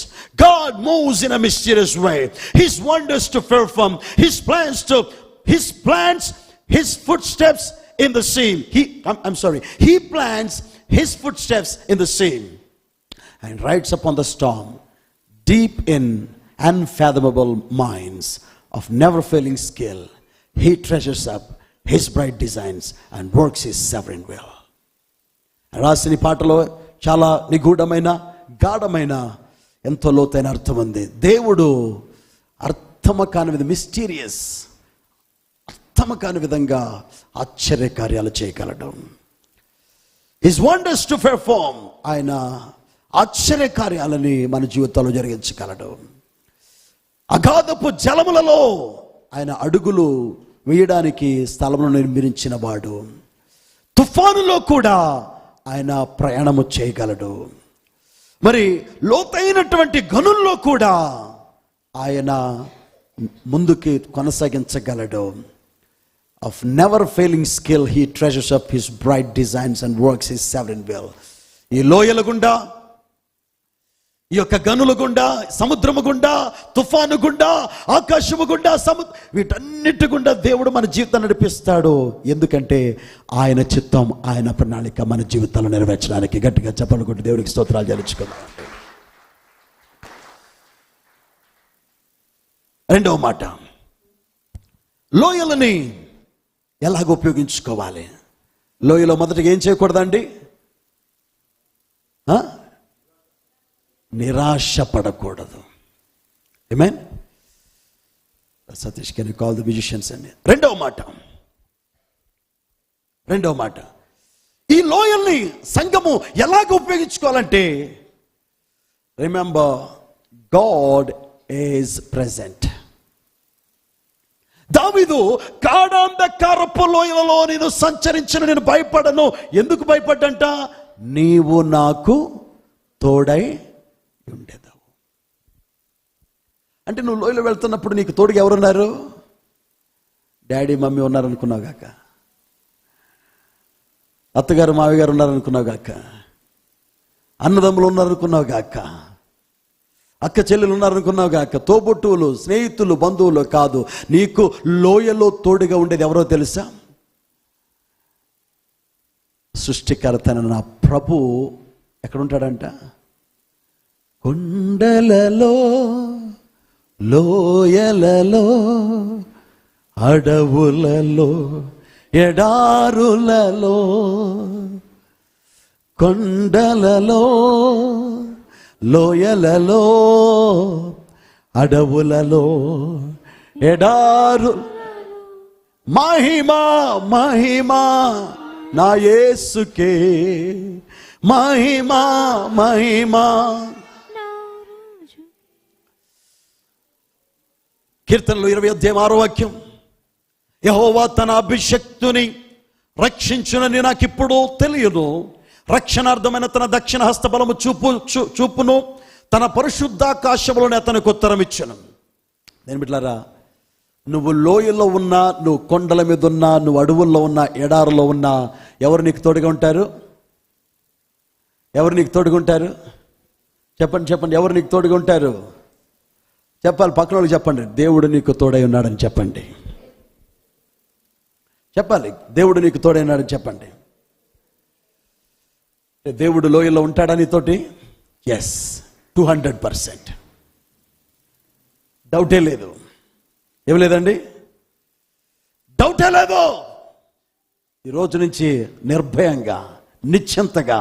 God moves in a mysterious way. His wonders to perform, His plans, His footsteps in the sea. He plants His footsteps in the sea and rides upon the storm, deep in unfathomable minds of never-failing skill. He treasures up His bright designs and works His sovereign will. రాసిన పాటలో చాలా నిగూఢమైన, గాఢమైన, ఎంతో లోతైన అర్థం ఉంది. దేవుడు అర్థమ కాని విధంగా, మిస్టీరియస్, అర్థమ కాని విధంగా ఆశ్చర్య కార్యాలు చేయగలడు. హిస్ వండర్స్ టు పెర్ఫార్మ్, ఆయన ఆశ్చర్య కార్యాలని మన జీవితంలో జరిగించగలడు. అగాధపు జలములలో ఆయన అడుగులు వేయడానికి స్థలమును నిర్మించిన వాడు. తుఫానులో కూడా ఆయన ప్రయాణము చేయగలడు. మరి లోతైనటువంటి గనుల్లో కూడా ఆయన ముందుకి కొనసాగించగలడు. Of never failing skill, he treasures up his bright designs and works his sovereign will. ఈ లోయల గుండా, ఈ యొక్క గనుల గుండా, సముద్రము గుండా, తుఫాను గుండా, ఆకాశము గుండా, వీటన్నిటి గుండా దేవుడు మన జీవితాన్ని నడిపిస్తాడు. ఎందుకంటే ఆయన చిత్తం, ఆయన ప్రణాళిక మన జీవితాల్లో నెరవేర్చడానికి. గట్టిగా చప్పట్లు కొట్టి దేవుడికి స్తోత్రాలు చెల్లించుకుందాం. రెండవ మాట, లోయలని ఎలాగ ఉపయోగించుకోవాలి. లోయలో మొదటిగా ఏం చేయకూడదండి? నిరాశ పడకూడదు. ఆమేన్. Satish can you call the musicians అండి. రెండవ మాట, ఈ లోయల్ని సంఘము ఎలాగ ఉపయోగించుకోవాలంటే, రిమెంబర్ గాడ్ ఈజ్ ప్రెజెంట్. దావీదు గాఢాంధకారపు లోయలలో నేను సంచరించిన, నేను భయపడను. ఎందుకు భయపడ్డంట? నీవు నాకు తోడై ఉండేదావు. అంటే నువ్వు లోయలో వెళ్తున్నప్పుడు నీకు తోడుగా ఎవరున్నారు? డాడీ మమ్మీ ఉన్నారనుకున్నావు గాక, అత్తగారు మావి గారు ఉన్నారనుకున్నావు గాక, అన్నదమ్ములు ఉన్నారనుకున్నావు గాక, అక్క చెల్లెలు ఉన్నారనుకున్నావు గాక, తోబుట్టువులు, స్నేహితులు, బంధువులు కాదు. నీకు లోయలో తోడుగా ఉండేది ఎవరో తెలుసా? సృష్టికర్త నా ప్రభు ఎక్కడుంటాడంట? కొండలలో, లోయలలో, అడవులలో, ఎడారులలో, కొండలలో, లోయలలో, అడవులలో, ఎడారు. మహిమా మహిమా నా యేసుకే, మహిమా మహిమా. కీర్తనలు 20:6 యెహోవా తన అభిషక్తుని రక్షించునని నాకిప్పుడు తెలియదు. రక్షణార్థమైన తన దక్షిణ హస్త బలము చూపును, తన పరిశుద్ధాకాశములోనే అతనికి ఉత్తరం ఇచ్చును. నేను బిడ్డలారా, నువ్వు లోయలో ఉన్నా, నువ్వు కొండల మీద ఉన్నా, నువ్వు అడవుల్లో ఉన్నా, ఎడారులో ఉన్నా, ఎవరు నీకు తోడుగా ఉంటారు? ఎవరు నీకు తోడుగా ఉంటారు? చెప్పండి. ఎవరు నీకు తోడుగా ఉంటారు? చెప్పాలి. పక్కన వాళ్ళకి చెప్పండి, దేవుడు నీకు తోడై ఉన్నాడని చెప్పండి. చెప్పాలి, దేవుడు నీకు తోడై ఉన్నాడని చెప్పండి. దేవుడు లోయలో ఉంటాడా నీతోటి? ఎస్, 200%. డౌటే లేదు. ఏం లేదండి? డౌటే లేదు. ఈరోజు నుంచి నిర్భయంగా, నిశ్చింతగా,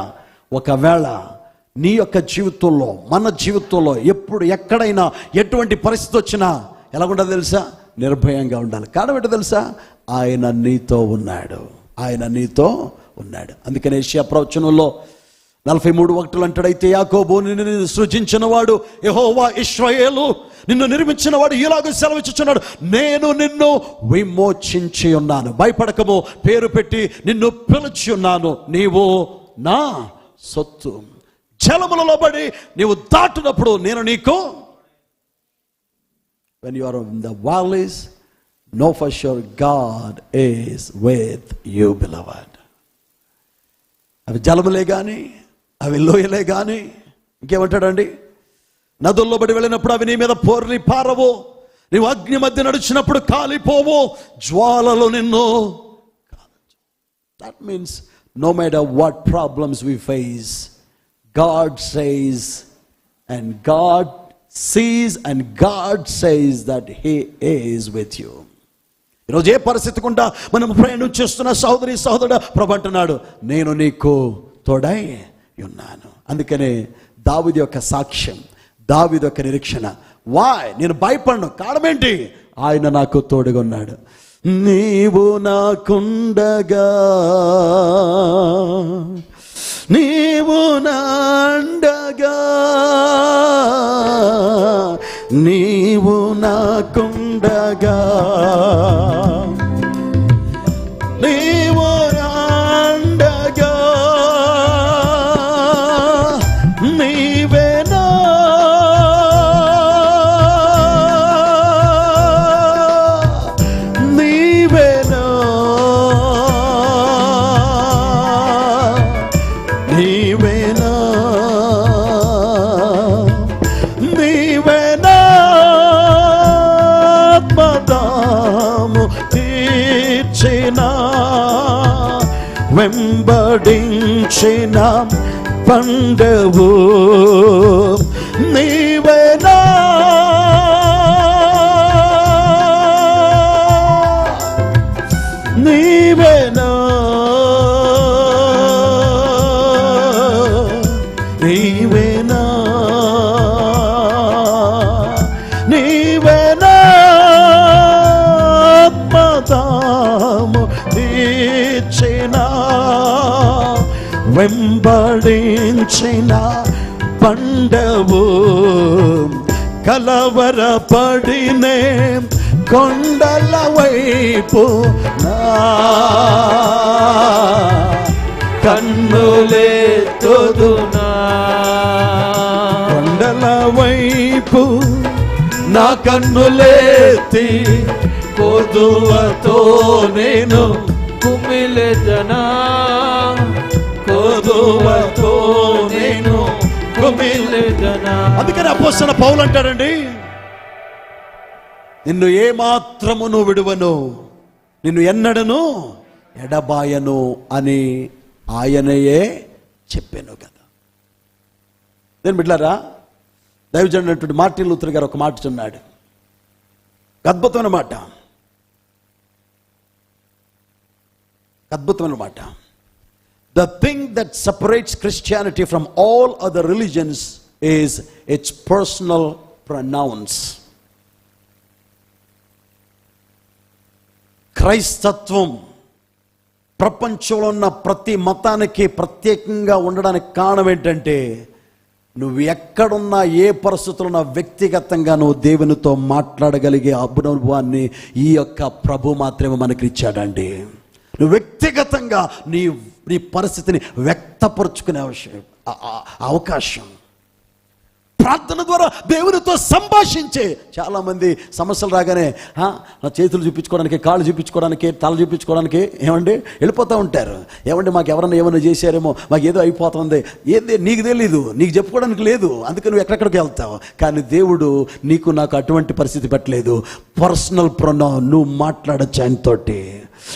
ఒకవేళ నీ యొక్క జీవితంలో, మన జీవితంలో ఎప్పుడు ఎక్కడైనా ఎటువంటి పరిస్థితి వచ్చినా ఎలాగుంటుందో తెలుసా? నిర్భయంగా ఉండాలి. కారణం ఏంటో తెలుసా? ఆయన నీతో ఉన్నాడు. అందుకనే యెషయా ప్రవచనంలో 43:1 అంటాడైతే, యాకోబు నిన్ను సృజించిన వాడు యెహోవా ఇశ్రాయేలు, నిన్ను నిర్మించిన వాడు ఇలాగ సెలవిచ్చుచున్నాడు, నేను నిన్ను విమోచించి ఉన్నాను. భయపడకము, పేరు పెట్టి నిన్ను పిలిచి ఉన్నాను. నీవు నా సొత్తు. జలములలో పడి నీవు దాటునప్పుడు నేను నీకు. when you are in the valleys, know for sure God is with you, beloved. అవి జలములే కానీ, అవి లోయలే కానీ, ఇంకేమంటాడండి? నదుల్లో బడి వెళ్ళినప్పుడు అవి నీ మీద పోర్లి పారవు, నీవు అగ్ని మధ్య నడిచినప్పుడు కాలిపోవు, జ్వాలలు నిన్ను. That means no matter what problems we face, God says, and God sees, and God says that He is with you. ఈరోజు ఏ పరిస్థితి గుండా మనం ప్రయాణం చేస్తున్న సహోదరి సహోదరుడు, ప్రభు అంటున్నాడు, నేను నీకు తోడై ఉన్నాను. అందుకనే దావీదు యొక్క సాక్ష్యం, దావీదు యొక్క నిరీక్షణ, నేను భయపడను. కారణం ఏంటి? ఆయన నాకు తోడుగా ఉన్నాడు. నీవు నాకుండగా, నీవు నాండగా, నీవు నాకుండగా, నీవు నాండగా, నీవేనా నీవేనా నీవేనా వెంబడించిన పండవు నీవేనా, నీవేనా, నీవేనా, నీవేనా ఆత్మదాము తీర్చిన వెంబడించిన పండవు కలవరపడినే కొండల వైపు నా కన్నులెత్తుదునా, కొండల వైపు నా కన్నులెత్తి కొదువతో నేను కుమిలెదనా, కొదువతో నేను కుమిలెదనా. అందుకని అపోస్తలుడైన పౌలు అంటాడండి, నిన్ను ఏ మాత్రము నువ్వు విడువను, నిన్ను ఎన్నడను ఎడబాయను అని ఆయనయే చెప్పాను కదా. నేను బిడ్డలారా, దైవజనుడైనటువంటి మార్టిన్ లూథర్ గారు ఒక మాట చెన్నాడు, అద్భుతమైన మాట, అద్భుతమైన మాట. The thing that separates Christianity from all other religions is its personal pronouns. క్రైస్తత్వం ప్రపంచంలో ఉన్న ప్రతి మతానికి ప్రత్యేకంగా ఉండడానికి కారణం ఏంటంటే, నువ్వు ఎక్కడున్నా ఏ పరిస్థితుల్లో ఉన్నా వ్యక్తిగతంగా నువ్వు దేవునితో మాట్లాడగలిగే అనుభవాన్ని ఈ యొక్క ప్రభు మాత్రమే మనకి ఇచ్చాడండి. నువ్వు వ్యక్తిగతంగా నీ నీ పరిస్థితిని వ్యక్తపరుచుకునే అవకాశం, ప్రార్థన ద్వారా దేవునితో సంభాషించే. చాలామంది సమస్యలు రాగానే నా చేతులు చూపించుకోవడానికి, కాళ్ళు చూపించుకోవడానికి, తల చూపించుకోవడానికి ఏమండి వెళ్ళిపోతూ ఉంటారు. ఏమండి మాకు ఎవరన్నా ఏమైనా చేశారేమో, మాకు ఏదో అయిపోతుంది, ఏంది నీకు తెలీదు, నీకు చెప్పుకోవడానికి లేదు, అందుకే నువ్వు ఎక్కడెక్కడికి వెళ్తావు. కానీ దేవుడు నీకు నాకు అటువంటి పరిస్థితి పెట్టలేదు. పర్సనల్ ప్రొనౌన్, నువ్వు మాట్లాడచ్చు ఆయనతోటి.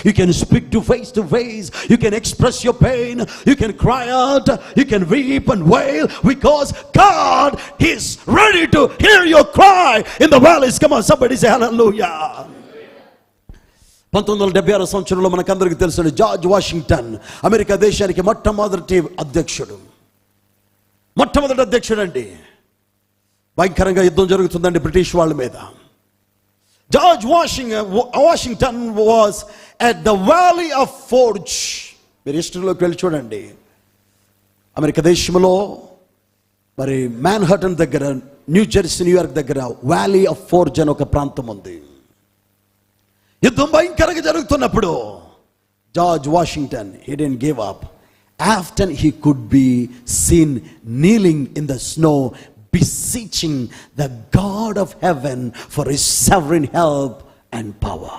You can speak to face, you can express your pain, you can cry out, you can weep and wail, because God is ready to hear your cry in the valleys. Come on, somebody say hallelujah. 1976 సంవత్సరంలో మనకందరికీ తెలుసు, George Washington America దేశానికి మొట్టమొదటి అధ్యక్షుడు అండి. భయంకరంగా యుద్ధం జరుగుతుందండి బ్రిటిష్ వాళ్ళ మీద. George Washington was at the Valley of Forge. మీరు హిస్టరీలోకి వెళ్ళి చూడండి. అమెరికా దేశంలో మరి మ్యాన్హటన్ దగ్గర, న్యూ జెర్సీ, న్యూయార్క్ దగ్గర వ్యాలీ ఆఫ్ ఫోర్జ్ అని ఒక ప్రాంతం ఉంది. యుద్ధం భయంకరంగా జరుగుతున్నప్పుడు George Washington, he didn't give up. After he could be seen kneeling in the snow, beseeching the God of heaven for his sovereign help and power.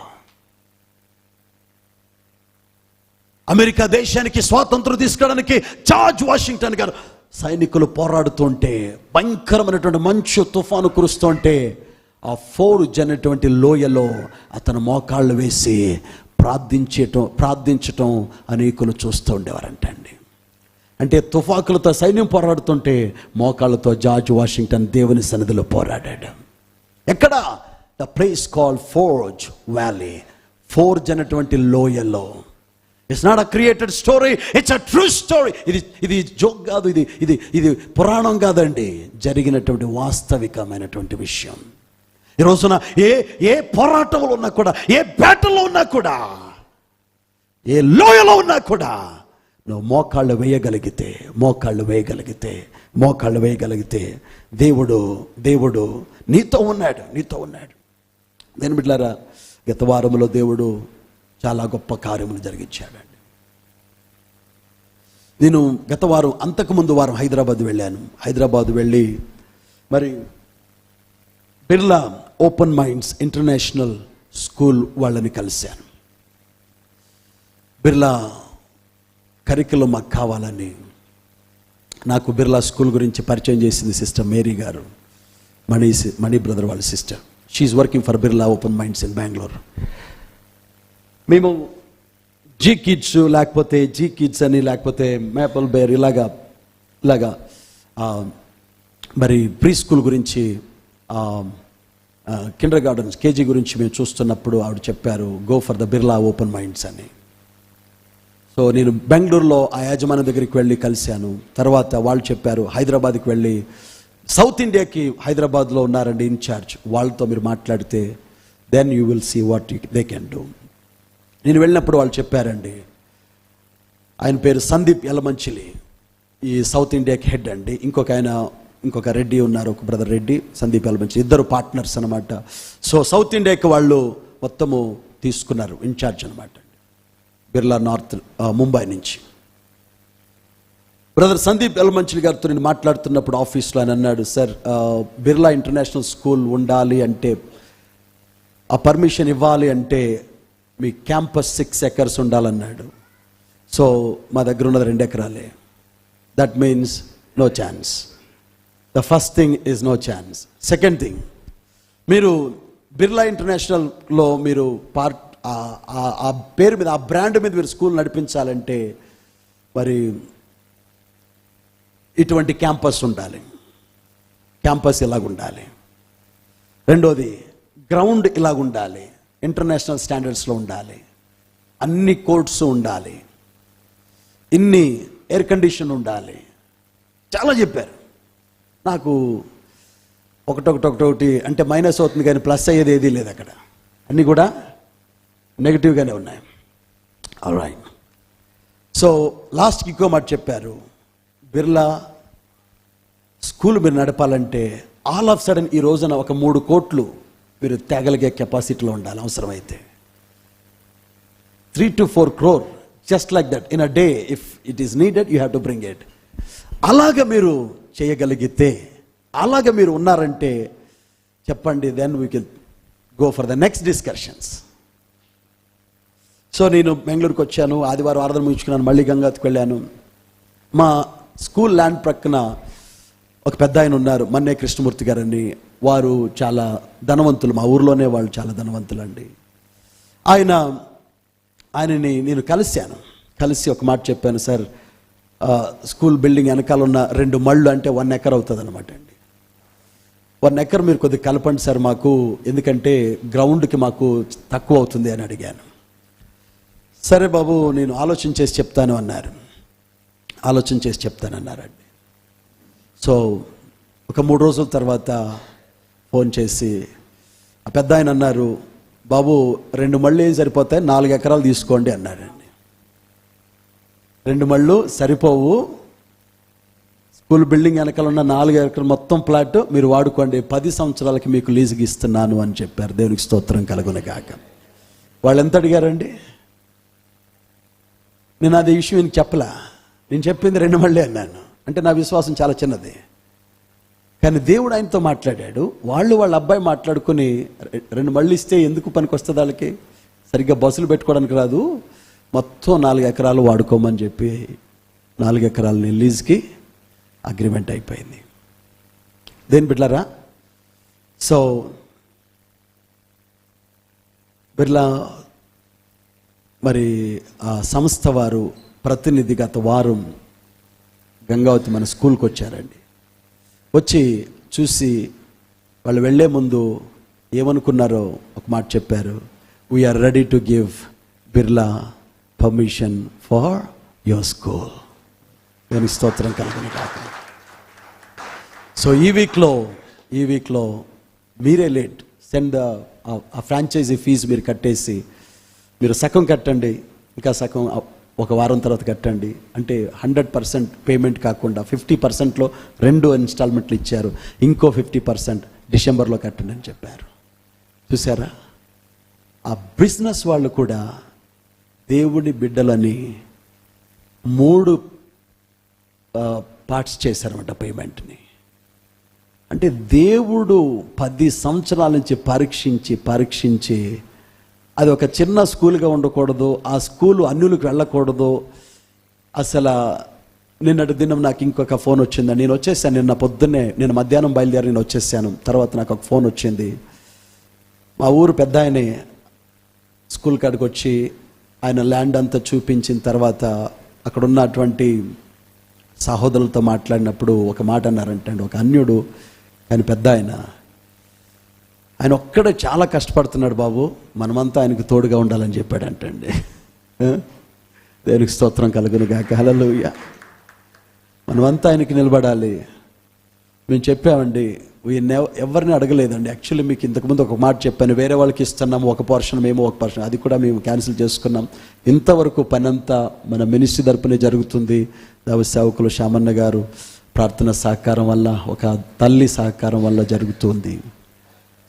America దేశానికి స్వాతంత్రం తీసుకోవడానికి జార్జ్ వాషింగ్టన్ గారు సైనికులు పోరాడుతుంటే, భయంకరమైనటువంటి మంచు తుఫాను కురుస్తుంటే, ఆ ఫోర్జ్ అనేటువంటి లోయలో అతను మోకాళ్ళు వేసి ప్రార్థించటం అనేకులు చూస్తూ ఉండేవారంటండి. అంటే తుఫాకులతో సైన్యం పోరాడుతుంటే మోకాళ్ళతో జార్జ్ వాషింగ్టన్ దేవుని సన్నిధిలో పోరాడాడు. ఎక్కడ? The place called forge valley. Forge అనేటువంటి లోయలో. It's not a created story, it's a true story. ఇది జోక్ కాదు, ఇది పురాణం కాదండి, జరిగినటువంటి వాస్తవికమైనటువంటి విషయం. ఈ రోజున ఏ పోరాటంలో ఉన్నా కూడా, ఏ బ్యాటల్లో ఉన్నా కూడా, ఏ లోయలో ఉన్నా కూడా, నువ్వు మోకాళ్ళు వేయగలిగితే దేవుడు నీతో ఉన్నాడు. నేను బిడ్డలారా, గత వారంలో దేవుడు చాలా గొప్ప కార్యములు జరిగించాడండి. నేను గత వారం, అంతకుముందు వారం హైదరాబాద్ వెళ్ళి మరి Birla open minds international school వాళ్ళని కలిశాను. బిర్లా కరికులం మాకు కావాలని నాకు బిర్లా స్కూల్ గురించి పరిచయం చేసింది సిస్టర్ మేరీ గారు, మణి బ్రదర్ వాళ్ళ sister. She is working for Birla open minds in Bengaluru. మేము జీ కిడ్స్ లేకపోతే జీ కిడ్స్ అని లేకపోతే మేపల్ బేర్ ఇలాగా మరి ప్రీ స్కూల్ గురించి కిండర్ గార్డెన్స్ కేజీ గురించి మేము చూస్తున్నప్పుడు ఆవిడ చెప్పారు go for the Birla open minds అని. సో నేను బెంగళూరులో ఆ యాజమాన్యం దగ్గరికి వెళ్ళి కలిశాను. తర్వాత వాళ్ళు చెప్పారు హైదరాబాద్కి వెళ్ళి సౌత్ ఇండియాకి హైదరాబాద్లో ఉన్నారండి ఇన్ఛార్జ్, వాళ్ళతో మీరు మాట్లాడితే then you will see what they can do. నేను వెళ్ళినప్పుడు వాళ్ళు చెప్పారండి, ఆయన పేరు సందీప్ యలమంచిలి, ఈ సౌత్ ఇండియాకి హెడ్ అండి. ఇంకొక రెడ్డి ఉన్నారు, ఒక బ్రదర్ రెడ్డి, సందీప్ యలమంచిలి, ఇద్దరు పార్ట్నర్స్ అనమాట. సో సౌత్ ఇండియాకి వాళ్ళు మొత్తము తీసుకున్నారు ఇన్ఛార్జ్ అనమాట, బిర్లా నార్త్ ముంబై నుంచి. బ్రదర్ సందీప్ యలమంచిలి గారితో నేను మాట్లాడుతున్నప్పుడు ఆఫీస్లో ఆయన అన్నాడు, సార్ బిర్లా ఇంటర్నేషనల్ స్కూల్ ఉండాలి అంటే, ఆ పర్మిషన్ ఇవ్వాలి అంటే మీ క్యాంపస్ 6 acres ఉండాలన్నాడు. సో మా దగ్గర ఉన్నది 2 ఎకరాలే. That means no chance. The first thing is no chance. Second thing, మీరు బిర్లా ఇంటర్నేషనల్లో మీరు ఆ పేరు మీద, ఆ బ్రాండ్ మీద మీరు స్కూల్ నడిపించాలంటే మరి ఇటువంటి క్యాంపస్ ఉండాలి, క్యాంపస్ ఇలాగుండాలి. రెండోది గ్రౌండ్ ఇలాగుండాలి, ఇంటర్నేషనల్ స్టాండర్డ్స్లో ఉండాలి, అన్ని కోర్ట్స్ ఉండాలి, ఇన్ని ఎయిర్ కండిషన్ ఉండాలి, చాలా చెప్పారు. నాకు ఒకటి అంటే మైనస్ అవుతుంది కానీ ప్లస్ అయ్యేది ఏదీ లేదు అక్కడ, అన్నీ కూడా నెగిటివ్గానే ఉన్నాయి. ఆల్రైట్. సో లాస్ట్కి ఇంకో మాట చెప్పారు, బిర్లా స్కూల్ మీరు నడపాలంటే ఆల్ ఆఫ్ సడన్ ఈ రోజున ఒక 3 కోట్లు మీరు తేగలిగే కెపాసిటీలో ఉండాలి. అవసరమైతే 3 to 4 crore just like that in a day, if it is needed you have to bring it. అలాగ మీరు చేయగలిగితే, అలాగ మీరు ఉన్నారంటే చెప్పండి, then we can go for the next discussions. So నేను బెంగళూరుకి వచ్చాను, ఆదివారం ఆరాధన ముగించుకున్నాను, మళ్ళీ గంగావతికి వెళ్ళాను. మా స్కూల్ ల్యాండ్ ప్రక్కన ఒక పెద్ద ఆయన ఉన్నారు, మన్నే కృష్ణమూర్తి గారని. వారు చాలా ధనవంతులు, మా ఊర్లోనే వాళ్ళు చాలా ధనవంతులు అండి. ఆయనని నేను కలిసి ఒక మాట చెప్పాను, సార్ స్కూల్ బిల్డింగ్ వెనకాల ఉన్న 2 మళ్ళు అంటే 1 acre అవుతుంది అనమాట అండి. 1 acre మీరు కొద్దిగా కలపండి సార్ మాకు, ఎందుకంటే గ్రౌండ్కి మాకు తక్కువ అవుతుంది అని అడిగాను. సరే బాబు నేను ఆలోచన చేసి చెప్తానన్నారండి. సో ఒక 3 రోజుల తర్వాత ఫోన్ చేసి ఆ పెద్ద ఆయన అన్నారు, బాబు 2 మళ్ళు ఏం సరిపోతాయి, 4 ఎకరాలు తీసుకోండి అన్నారండి. 2 మళ్ళు సరిపోవు, స్కూల్ బిల్డింగ్ వెనకాల ఉన్న 4 ఎకరాలు మొత్తం ప్లాట్ మీరు వాడుకోండి, 10 సంవత్సరాలకి మీకు లీజుకి ఇస్తున్నాను అని చెప్పారు. దేవునికి స్తోత్రం కలుగునగాక. వాళ్ళు ఎంత అడిగారండి? నేను అది విషయం ఈయనకి చెప్పలా, నేను చెప్పింది 2 మళ్ళీ అన్నాను. అంటే నా విశ్వాసం చాలా చిన్నది, కానీ దేవుడు ఆయనతో మాట్లాడాడు. వాళ్ళ అబ్బాయి మాట్లాడుకుని 2 మళ్ళీ ఇస్తే ఎందుకు పనికి వస్తుంది, వాళ్ళకి సరిగ్గా బస్సులు పెట్టుకోవడానికి రాదు, మొత్తం 4 ఎకరాలు వాడుకోమని చెప్పి 4 ఎకరాలని లీజ్కి అగ్రిమెంట్ అయిపోయింది. దేని బిడ్డలారా, సో బిర్లా మరి ఆ సంస్థ వారు ప్రతినిధి గత వారం గంగావతి మన స్కూల్కి వచ్చారండి. వచ్చి చూసి వాళ్ళు వెళ్ళే ముందు ఏమనుకున్నారో ఒక మాట చెప్పారు, we are ready to give Birla permission for your school. దానికి స్తోత్రం కలుగును కాక. సో ఈ వీక్లో మీరే లేట్ సెండ్ ఆ ఫ్రాంచైజీ ఫీజు మీరు కట్టేసి, మీరు సగం కట్టండి, ఇంకా సగం ఒక వారం తర్వాత కట్టండి. అంటే 100% పేమెంట్ కాకుండా 50%లో 2 ఇన్స్టాల్మెంట్లు ఇచ్చారు, ఇంకో 50% డిసెంబర్లో కట్టండి అని చెప్పారు. చూసారా, ఆ బిజినెస్ వాళ్ళు కూడా దేవుడి బిడ్డలని 3 పార్ట్స్ చేశారన్నమాట పేమెంట్ని. అంటే దేవుడు 10 సంవత్సరాల నుంచి పరీక్షించి అది ఒక చిన్న స్కూల్గా ఉండకూడదు, ఆ స్కూలు అన్యులకు వెళ్ళకూడదు. అసలు నిన్నటి దినం నాకు ఇంకొక ఫోన్ వచ్చింది, నేను వచ్చేసాను నేను మధ్యాహ్నం బయలుదేరి నేను వచ్చేసాను. తర్వాత నాకు ఒక ఫోన్ వచ్చింది, మా ఊరు పెద్ద ఆయనే స్కూల్ కాడికి వచ్చి ఆయన ల్యాండ్ అంతా చూపించిన తర్వాత అక్కడ ఉన్నటువంటి సహోదరులతో మాట్లాడినప్పుడు ఒక మాట అన్నారంటండి. ఒక అన్యుడు, ఆయన పెద్ద ఆయన ఒక్కడే చాలా కష్టపడుతున్నాడు బాబు, మనమంతా ఆయనకు తోడుగా ఉండాలని చెప్పాడంటండి. దేవునికి స్తోత్రం కలుగును గాక. హల్లెలూయా. మనమంతా ఆయనకి నిలబడాలి. మేము చెప్పామండి, ఎవరిని అడగలేదండి. యాక్చువల్లీ మీకు ఇంతకుముందు ఒక మాట చెప్పాను, వేరే వాళ్ళకి ఇస్తున్నాము ఒక పోర్షన్, మేము ఒక పోర్షన్, అది కూడా మేము క్యాన్సిల్ చేసుకున్నాం. ఇంతవరకు పనంతా మన మినిస్ట్రీ తరపునే జరుగుతుంది. దైవ సేవకులు శామన్న గారు ప్రార్థన సహకారం వల్ల, ఒక తల్లి సహకారం వల్ల జరుగుతుంది.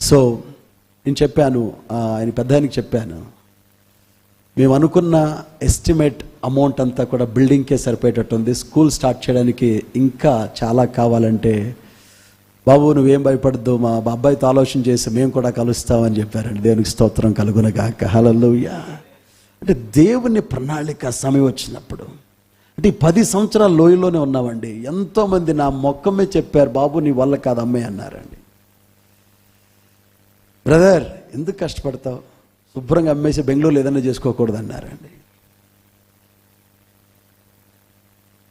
సో నేను చెప్పాను, ఆయన పెద్ద ఆయనకి చెప్పాను, మేము అనుకున్న ఎస్టిమేట్ అమౌంట్ అంతా కూడా బిల్డింగ్కే సరిపోయేటట్టుంది, స్కూల్ స్టార్ట్ చేయడానికి ఇంకా చాలా కావాలంటే బాబు నువ్వేం భయపడద్దు, మా అబ్బాయితో ఆలోచన చేసి మేము కూడా కలుస్తామని చెప్పారండి. దేవునికి స్తోత్రం కలుగునగాక. హల్లెలూయా. అంటే దేవుని ప్రణాళిక సమయం వచ్చినప్పుడు, అంటే ఈ 10 సంవత్సరాల లోయలోనే ఉన్నామండి. ఎంతోమంది నా మొక్కమే చెప్పారు, బాబు నీ వల్ల కాదు అమ్మాయి అన్నారండి. బ్రదర్ ఎందుకు కష్టపడతావు, శుభ్రంగా అమ్మేసి బెంగళూరులో ఏదైనా చేసుకోకూడదు అన్నారండి.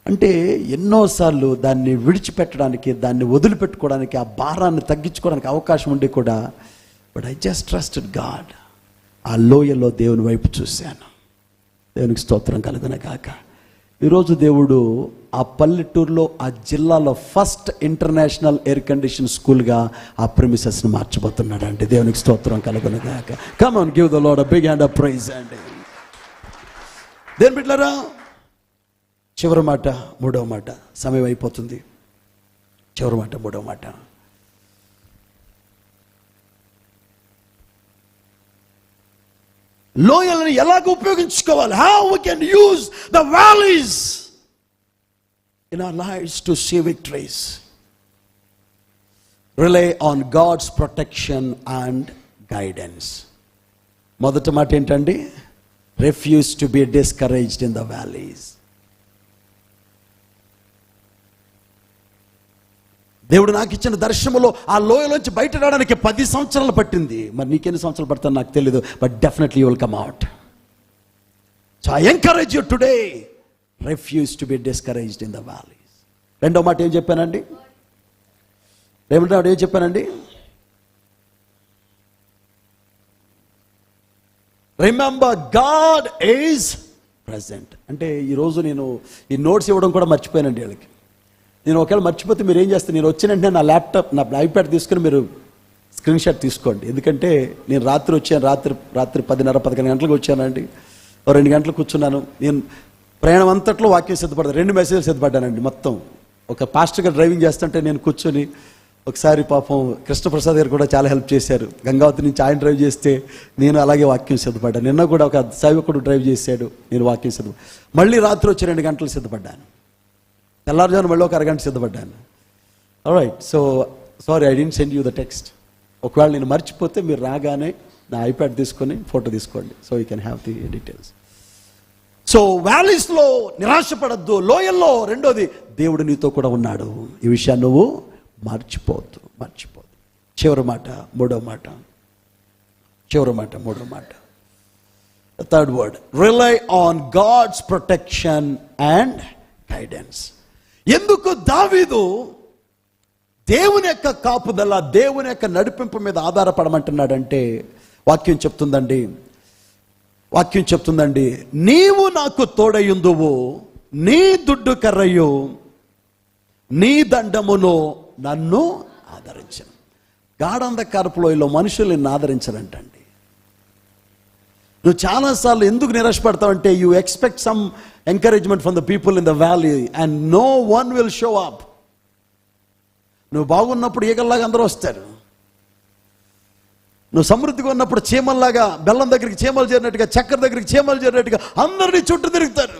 అంటే ఎన్నోసార్లు దాన్ని విడిచిపెట్టడానికి, దాన్ని వదిలిపెట్టుకోవడానికి, ఆ భారాన్ని తగ్గించుకోవడానికి అవకాశం ఉండి కూడా, but I just trusted God. ఆ లోయలో దేవుని వైపు చూశాను. దేవునికి స్తోత్రం కలుగునగాక. ఈరోజు దేవుడు ఆ పల్లెటూరులో, ఆ జిల్లాలో ఫస్ట్ ఇంటర్నేషనల్ ఎయిర్ కండిషన్ స్కూల్గా ఆ ప్రెమిసెస్ని మార్చబోతున్నాడు అండి. దేవునికి స్తోత్రం కలుగునగాక. Come on, give the Lord a big hand of praise అండి. దేని బిడ్డలారా, చివరి మాట, మూడవ మాట, సమయం అయిపోతుంది. చివరి మాట, మూడవ మాట, లోయలను ఎలాగ ఉపయోగించుకోవాలి. How we can use the valleys in our lives to see victories. Rely on God's protection and guidance. మొదటి మాట ఏంటండి? Refuse to be discouraged in the valleys. దేవుడు నాకు ఇచ్చిన దర్శనములో ఆ లోయలోంచి బయట రావడానికి 10 సంవత్సరాలు పట్టింది. మరి నీకెన్ని సంవత్సరాలు పడుతుందో నాకు తెలియదు, but definitely you will come out. So I encourage you today, refuse to be discouraged in the valleys. రెండో మాట ఏం చెప్పానండి? ఏం చెప్పానండి? Remember God is present. అంటే ఈరోజు నేను ఈ నోట్స్ ఇవ్వడం కూడా మర్చిపోయానండి వీళ్ళకి. నేను ఒకవేళ మర్చిపోతే మీరు ఏం చేస్తారు, నేను వచ్చిన వెంటనే నా ల్యాప్టాప్, నా ఐప్యాడ్ తీసుకుని మీరు స్క్రీన్ షాట్ తీసుకోండి. ఎందుకంటే నేను రాత్రి వచ్చాను, రాత్రి 10:30-11 గంటలకు వచ్చానండి. 2 గంటలకు కూర్చున్నాను. నేను ప్రయాణం అంతట్లో వాక్యం సిద్ధపడ్డాను. 2 మెసేజ్లు సిద్ధపడ్డానండి. మొత్తం ఒక పాస్టర్ గారు డ్రైవింగ్ చేస్తుంటే నేను కూర్చొని, ఒకసారి పాపం కృష్ణప్రసాద్ గారు కూడా చాలా హెల్ప్ చేశారు. గంగావతి నుంచి ఆయన డ్రైవ్ చేస్తే నేను అలాగే వాక్యం సిద్ధపడ్డాను. నిన్న కూడా ఒక సేవకుడు డ్రైవ్ చేశాడు, నేను వాక్యం సిద్ధపడ్డాను. మళ్ళీ రాత్రి వచ్చి 2 గంటలు సిద్ధపడ్డాను. తెల్లారుజామున మళ్ళీ ఒక అరగంట సిద్ధపడ్డాను. Alright, so sorry I didn't send you the text. ఒకవేళ నేను మర్చిపోతే మీరు రాగానే నా ఐప్యాడ్ తీసుకొని ఫోటో తీసుకోండి, so you can have the details. So వ్యాలీస్లో నిరాశపడద్దు. లోయల్లో రెండోది, దేవుడు నీతో కూడా ఉన్నాడు. ఈ విషయాన్ని నువ్వు మర్చిపోవద్దు. చివరి మాట, మూడో మాట. Third word, rely on God's protection and guidance. ఎందుకు దావీదు దేవుని యొక్క కాపుదల, దేవుని యొక్క నడిపింపు మీద ఆధారపడమంటున్నాడంటే వాక్యం చెప్తుందండి, నీవు నాకు తోడయుందువు, నీ దుడ్డు కర్రయు నీ దండమును నన్ను ఆదరించను. గాఢంధకారపు లోయలో మనుషులు నిన్ను ఆదరించరంటండి. నువ్వు చాలాసార్లు ఎందుకు నిరాశపడతావంటే, you expect some encouragement from the people in the valley and no one will show up. నువ్వు బాగున్నప్పుడు ఈగల్లాగా అందరూ వస్తారు. నువ్వు సమృద్ధిగా ఉన్నప్పుడు చీమల్లాగా, బెల్లం దగ్గరికి చీమలు చేరినట్టుగా, చక్కెర దగ్గరికి చీమలు చేరినట్టుగా అందరినీ చుట్టూ తిరుగుతారు.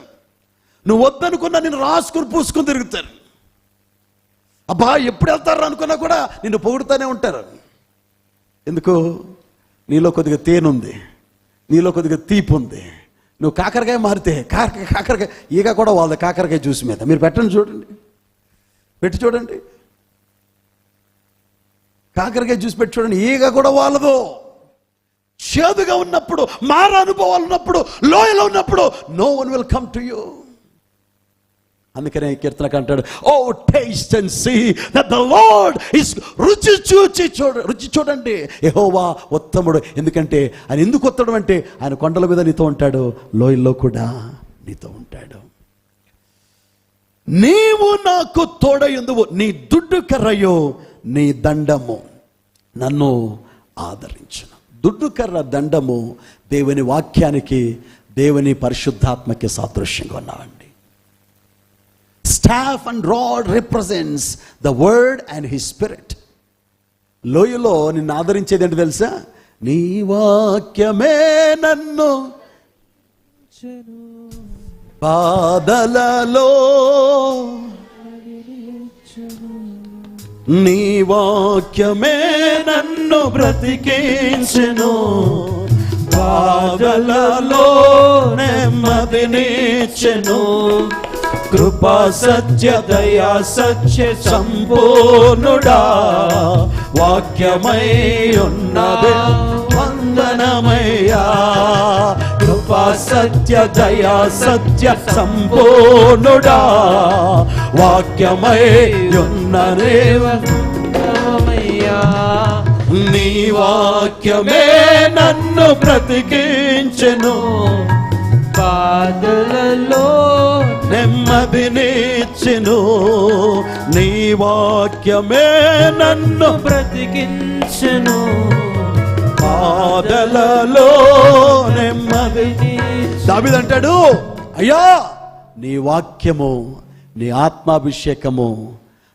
నువ్వు వద్దనుకున్నా నిన్ను రాసుకుని పూసుకుని తిరుగుతారు. అబ్బా ఎప్పుడు వెళ్తారు అనుకున్నా కూడా నిన్ను పొగుడుతూనే ఉంటారు. ఎందుకు? నీలో కొద్దిగా తేనుంది, నీలో కొద్దిగా తీపి ఉంది. నువ్వు కాకరకాయ మారితే కాకరకాయ ఈగ కూడా వాళ్ళ కాకరకాయ జ్యూస్ మీద మీరు పెట్టి చూడండి. కాకరకాయ జ్యూస్ పెట్టి చూడండి, ఈగ కూడా వాళ్ళదు. చేదుగా ఉన్నప్పుడు, మార అనుభవాలు ఉన్నప్పుడు, లోయలో ఉన్నప్పుడు no one will come to you. అందుకనే కీర్తనకు అంటాడు, O taste and see that the Lord is, రుచి చూడండి, యెహోవా ఉత్తముడు. ఎందుకంటే ఆయన ఎందుకు ఉత్తముడు అంటే ఆయన కొండల మీద నీతో ఉంటాడు, లోయల్లో కూడా నీతో ఉంటాడు. నీవు నాకు తోడయుందువు, నీ దుడ్డు కర్రయో నీ దండము నన్ను ఆదరించును. దుడ్డు కర్ర, దండము దేవుని వాక్యానికి, దేవుని పరిశుద్ధాత్మకి సాదృశ్యంగా ఉన్నామండి. Staff and rod represents the word and his spirit. లోయలో నిన్ను ఆదరించేది ఏంటి తెలుసా? నీ వాక్యమే నన్ను బాధలలో, నీ వాక్యమే నన్ను బ్రతికించెను, బాధలలో నెమ్మదినిచ్చెను. కృపా సత్య దయా సత్య సంపూర్ణుడా, వాక్యమై ఉన్నది వందనమయ్యా. కృపా సత్య దయా సత్య సంపూర్ణుడా, వాక్యమై ఉన్నది వందనమయ్యా. నీ వాక్యమే నన్ను బ్రతికించెను, బాధలలో నెమ్మదినిచ్చెను. నీ వాక్యమే నన్ను బ్రతికించెను, బాధలలో నెమ్మదిని. దావీదు అంటాడు, అయ్యా నీ వాక్యము, నీ ఆత్మాభిషేకము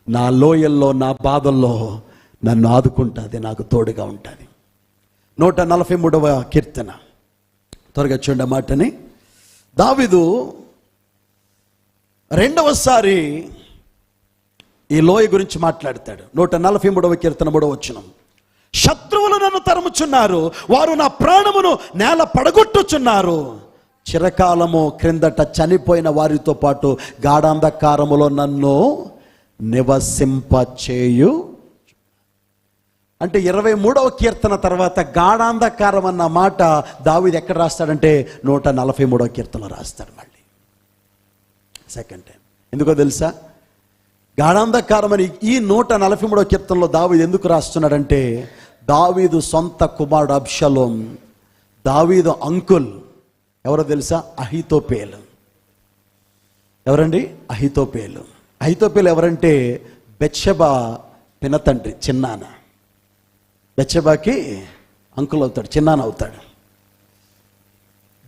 నా లోయల్లో, నా బాధల్లో నన్ను ఆదుకుంటుంది, నాకు తోడుగా ఉంటుంది. 143వ కీర్తన, త్వరగా చూడండి మాటని. దావీదు రెండవసారి ఈ లోయ గురించి మాట్లాడతాడు. 143వ కీర్తన 3వ వచనం. శత్రువులు నన్ను తరుముచున్నారు, వారు నా ప్రాణమును నేల పడగొట్టుచున్నారు. చిరకాలము క్రిందట చనిపోయిన వారితో పాటు గాఢాంధకారములో నన్ను నివసింపచేయు. అంటే 23వ కీర్తన తర్వాత గాఢాంధకారం అన్న మాట దావీదు ఎక్కడ రాస్తాడంటే 143వ కీర్తనలో రాస్తాడు. మళ్ళీ సెకండ్ టైం. ఎందుకో తెలుసా? గాఢాంధకారం అని ఈ 143వ కీర్తనలో దావీదు ఎందుకు రాస్తున్నాడంటే, దావీదు సొంత కుమారుడు అబ్షలోం, దావీదు అంకుల్ ఎవరో తెలుసా? అహీతోపేలు. ఎవరండి? అహీతోపేలు. అహీతోపేలు ఎవరంటే బెత్షెబా పినతండ్రి, చిన్నాన్న. బెత్షెబాకి అంకుల్ అవుతాడు, చిన్నాన్న అవుతాడు.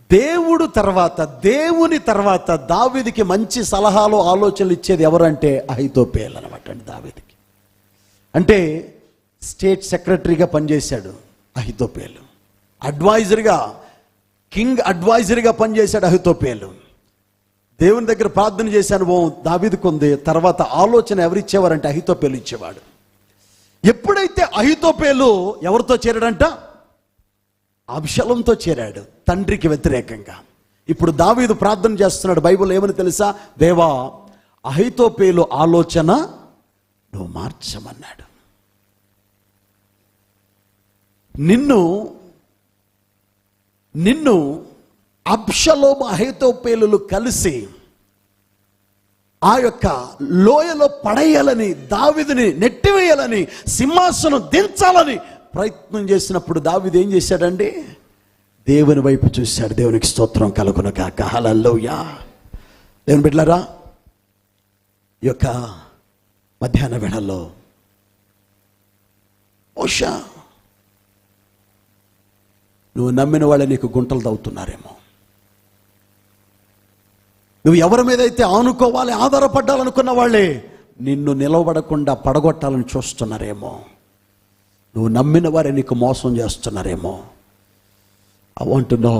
దేవుడు తర్వాత, దేవుని తర్వాత దావీదుకి మంచి సలహాలు ఆలోచనలు ఇచ్చేది ఎవరంటే అహీతోపేలు అనమాట. అండి దావీదుకి అంటే స్టేట్ సెక్రటరీగా పనిచేశాడు అహీతోపేలు, అడ్వైజర్గా, కింగ్ అడ్వైజర్గా పనిచేశాడు అహీతోపేలు. దేవుని దగ్గర ప్రార్థన చేసే అనుభవం దావీదుకు ఉంది. తర్వాత ఆలోచన ఎవరిచ్చేవారంటే అహీతోపేలు ఇచ్చేవాడు. ఎప్పుడైతే అహీతోపేలు ఎవరితో చేరాడంట? అబ్షలోంతో చేరాడు, తండ్రికి వ్యతిరేకంగా. ఇప్పుడు దావీదు ప్రార్థన చేస్తున్నాడు. బైబిల్ ఏమని తెలుసా? దేవా, అహీతోపేలు ఆలోచన నువ్వు మార్చమన్నాడు. నిన్ను అబ్షలోము అహీతోపేలు కలిసి ఆ యొక్క లోయలో పడేయాలని, దావీదుని నెట్టివేయాలని, సింహాసనం దించాలని ప్రయత్నం చేసినప్పుడు దావీదు ఏం చేశాడండి? దేవుని వైపు చూశాడు. దేవునికి స్తోత్రం కలుగును గాక. హల్లెలూయా. దేవుని బిడ్డలారా, ఈ యొక్క మధ్యాహ్న వేళల్లో బహుశా నువ్వు నమ్మిన వాళ్ళే నీకు గుంటలు తవ్వుతున్నారేమో. నువ్వు ఎవరి మీద అయితే ఆనుకోవాలి, ఆధారపడాలనుకున్న వాళ్ళే నిన్ను నిలవబడకుండా పడగొట్టాలని చూస్తున్నారేమో. నువ్వు నమ్మిన వారే నీకు మోసం చేస్తున్నారేమో. ఐ వాంట్ టు నో,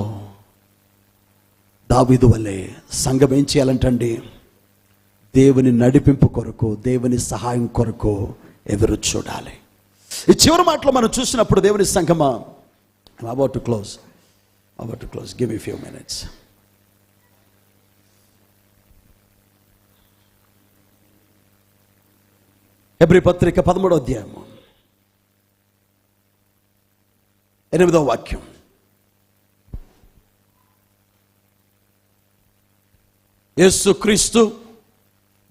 దావీదు వల్లే సంఘం ఏం చేయాలంటండి? దేవుని నడిపింపు కొరకు, దేవుని సహాయం కొరకు ఎదురు చూడాలి. ఈ చివరి మాటలో మనం చూసినప్పుడు దేవుని సంఘమా, about to close. Give me a few minutes. Hebrew పత్రిక 13వ అధ్యాయము 8వ వాక్యం. యేసుక్రీస్తు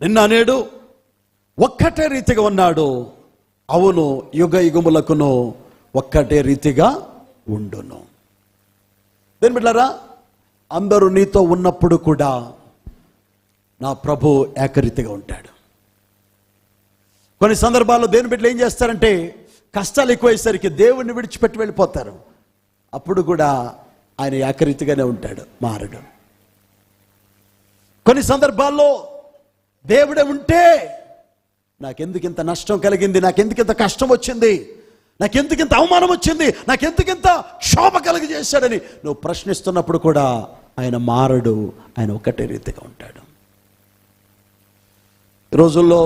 నిన్న నేడు ఒక్కటే రీతిగా ఉన్నాడు. అవును, యుగ యుగములకును ఒక్కటే రీతిగా ఉండును. దేని బిడ్డలారా, అందరూ నీతో ఉన్నప్పుడు కూడా నా ప్రభు ఏకరీతిగా ఉంటాడు. కొన్ని సందర్భాల్లో దేవుని బిడ్డలు ఏం చేస్తారంటే, కష్టాలు ఎక్కువయ్యేసరికి దేవుణ్ణి విడిచిపెట్టి వెళ్ళిపోతారు. అప్పుడు కూడా ఆయన ఏకరీతిగానే ఉంటాడు, మారడు. కొన్ని సందర్భాల్లో దేవుడే ఉంటే నాకెందుకు ఇంత నష్టం కలిగింది, నాకెందుకు ఇంత కష్టం వచ్చింది, నాకెందుకు ఇంత అవమానం వచ్చింది, నాకెందుకు ఇంత క్షోభ కలిగజేశాడని నువ్వు ప్రశ్నిస్తున్నప్పుడు కూడా ఆయన మారడు, ఆయన ఒకటే రీతిగా ఉంటాడు. ఈ రోజుల్లో,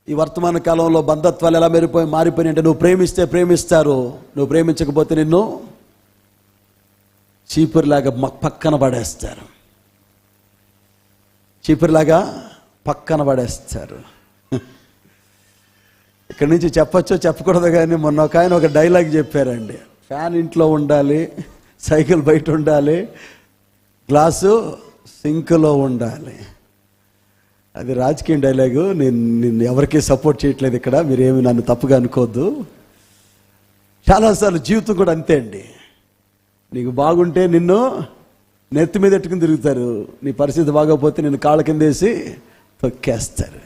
ఈ వర్తమాన కాలంలో బంధత్వాలు ఎలా మారిపోయినాయి అంటే, నువ్వు ప్రేమిస్తే ప్రేమిస్తారు, నువ్వు ప్రేమించకపోతే నిన్ను చీపురులాగా పక్కన పడేస్తారు, చీపురులాగా పక్కన పడేస్తారు. ఇక్కడి నుంచి చెప్పచ్చో చెప్పకూడదు కానీ మొన్న ఒక ఆయన ఒక డైలాగ్ చెప్పారండి. ఫ్యాన్ ఇంట్లో ఉండాలి, సైకిల్ బయట ఉండాలి, గ్లాసు సింక్లో ఉండాలి. అది రాజకీయ డైలాగు. నేను ఎవరికీ సపోర్ట్ చేయట్లేదు ఇక్కడ, మీరేమి నన్ను తప్పుగా అనుకోవద్దు. చాలాసార్లు జీవితం కూడా అంతే అండి. నీకు బాగుంటే నిన్ను నెత్తి మీద ఎట్టుకుని తిరుగుతారు, నీ పరిస్థితి బాగోపోతే నిన్ను కాళ్ళ కింద వేసి తొక్కేస్తారు.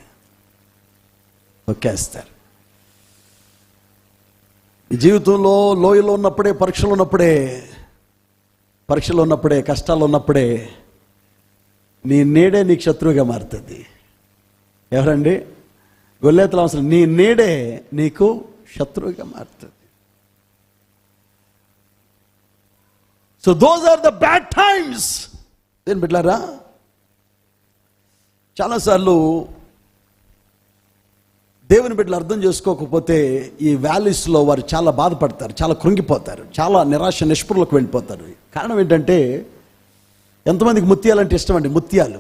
జీవితంలో లోయలో ఉన్నప్పుడే, పరీక్షలు ఉన్నప్పుడే, కష్టాలు ఉన్నప్పుడే నీ నీడే నీకు శత్రువుగా మారుతుంది. ఎవరండి? గొల్లేతలు అవసరం. నీ నీడే నీకు శత్రువుగా మారుతుంది. So those are the bad times. ఏం బిడ్డలారా, చాలాసార్లు దేవుని బిడ్డలు అర్థం చేసుకోకపోతే ఈ వ్యాలీస్లో వారు చాలా బాధపడతారు, చాలా కృంగిపోతారు, చాలా నిరాశ నిస్పృహలకు వెళ్ళిపోతారు. కారణం ఏంటంటే, ఎంతమందికి ముత్యాలంటే ఇష్టం అండి? ముత్యాలు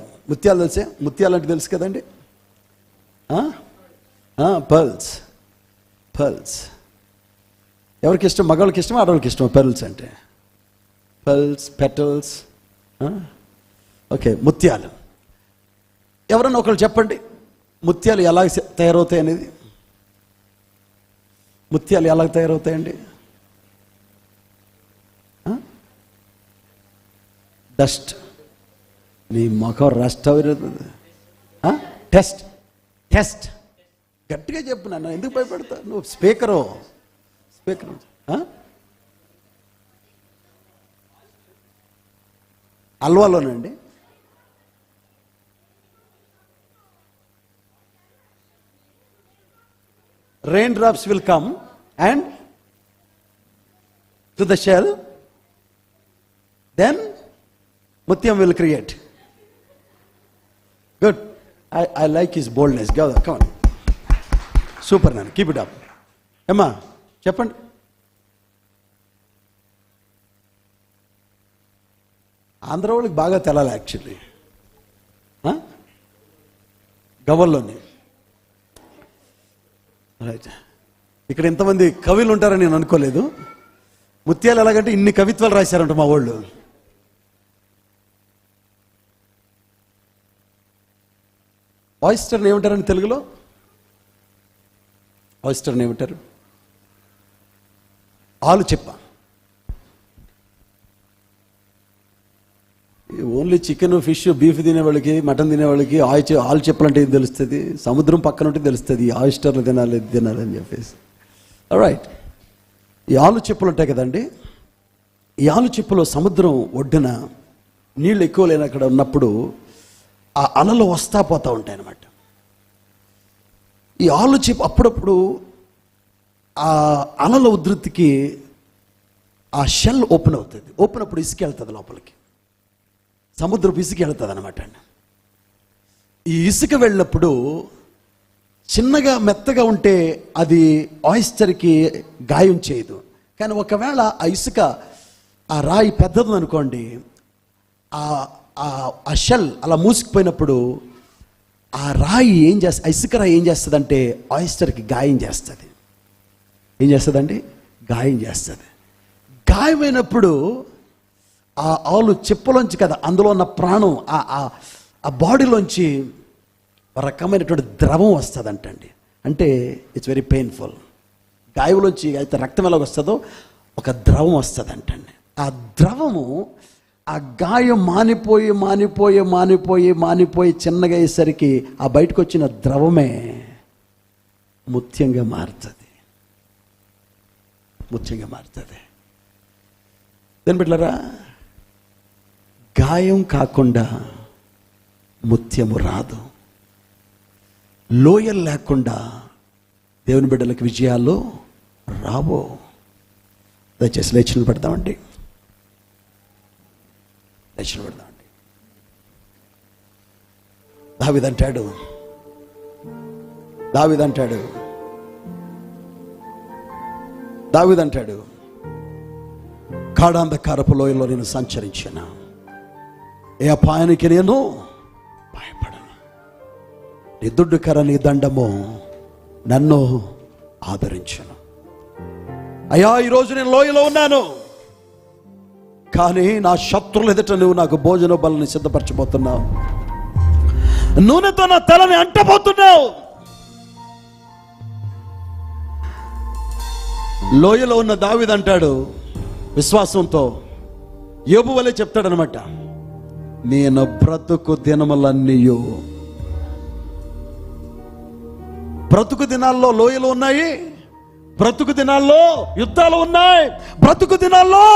తెలిసే? ముత్యాలంటే తెలుసు కదండి. పర్ల్స్ ఎవరికి ఇష్టం? మగవాళ్ళకి ఇష్టం, ఆడవాళ్ళకి ఇష్టం పర్ల్స్ అంటే? Pearls, petals. ఓకే, ముత్యాలు. ఎవరన్నా ఒకళ్ళు చెప్పండి, ముత్యాలు ఎలా తయారవుతాయి అనేది. ముత్యాలు ఎలా తయారవుతాయండి? డస్ట్. నీ ముఖం రస్ట్ అవుతుంది. టెస్ట్. గట్టిగా చెప్పు నాన్న, ఎందుకు భయపడతా? నువ్వు speaker. అల్వాలోనండి. Raindrops will come and to the shell, then mutyam will create. Good. I like his boldness. Go, come on. Super, man. Keep it up. Emma, చెప్పండి. ఆంధ్ర వాళ్ళకి బాగా తెలాలి యాక్చువల్లీ. గవ్వల్లోని రైట్. ఇక్కడ ఎంతమంది కవులు ఉంటారని నేను అనుకోలేదు. ముత్యాలు ఎలాగంటే ఇన్ని కవిత్వాలు రాశారంట మా వాళ్ళు. ఆయిస్టర్ని ఏమంటారండి తెలుగులో? ఆయిస్టర్ని ఏమంటారు? ఆలు చెప్ప. ఓన్లీ చికెన్, ఫిష్, బీఫ్ తినేవాళ్ళకి, మటన్ తినేవాళ్ళకి ఆలు చెప్పలంటే ఏం తెలుస్తుంది? సముద్రం పక్కన ఉంటే తెలుస్తుంది ఆయిస్టర్లు తినాలి అని చెప్పేసి. రైట్. ఈ ఆలు చెప్పులు ఉంటాయి కదండి, ఈ ఆలు చెప్పులో సముద్రం ఒడ్డున నీళ్ళు ఎక్కువ లేని అక్కడ ఉన్నప్పుడు ఆ అలలు వస్తా పోతూ ఉంటాయి అన్నమాట. ఈ ఆలు చెప్పు అప్పుడప్పుడు ఆ అలల ఉధృతికి ఆ షెల్ ఓపెన్ అవుతుంది. ఓపెన్ అప్పుడు ఇసుక వెళ్తుంది లోపలికి, సముద్రపు ఇసుక వెళ్తుంది అనమాట. ఈ ఇసుక వెళ్ళినప్పుడు చిన్నగా మెత్తగా ఉంటే అది ఆయిస్టర్కి గాయం చేయదు. కానీ ఒకవేళ ఆ ఇసుక, ఆ రాయి పెద్దది అనుకోండి, ఆ షెల్ అలా మూసుకుపోయినప్పుడు ఆ రాయి ఏం చేస్తుంది, ఇసుక రాయి ఏం చేస్తుందంటే ఆయిస్టర్కి గాయం చేస్తుంది. ఏం చేస్తుందండి? గాయం చేస్తుంది. గాయమైనప్పుడు ఆ ఆలు చిప్పలోంచి కదా, అందులో ఉన్న ప్రాణం, ఆ బాడీలోంచి ఒక రకమైనటువంటి ద్రవం వస్తుందంటండి. అంటే ఇట్స్ వెరీ పెయిన్ఫుల్. గాయంలోంచి అయితే రక్తం ఎలాగ వస్తుందో ఒక ద్రవం వస్తుందంటండి. ఆ ద్రవము ఆ గాయం మానిపోయి చిన్నగా అయ్యేసరికి ఆ బయటకు వచ్చిన ద్రవమే ముత్యంగా మారుతుంది. దేని బిడ్డలారా, గాయం కాకుండా ముత్యము రాదు. లోయలు లేకుండా దేవుని బిడ్డలకు విజయాలు రావు. దయచేసి లేచిన పెడతామండి. దావీదంటాడు గాఢాంధకారపు లోయలో నేను సంచరించాను, ఏ అపాయానికి నేను భయపడను. నీ దుడ్డుకర నీ దండము నన్ను ఆదరించును. అయ్యా, ఈరోజు నేను లోయలో ఉన్నాను, కానీ నా శత్రువుల ఎదుట నువ్వు నాకు భోజన బలని సిద్ధపరచబోతున్నావు. నూనెతో నా తలని అంటబోతున్నావు. లోయలో ఉన్న దావీదు అంటాడు విశ్వాసంతో, యోబు వలె చెప్తాడనమాట, నేను బ్రతుకు దినములన్నీయు. బ్రతుకు దినాల్లో లోయలు ఉన్నాయి, బ్రతుకు దినాల్లో యుద్ధాలు ఉన్నాయి, బ్రతుకు దినాల్లో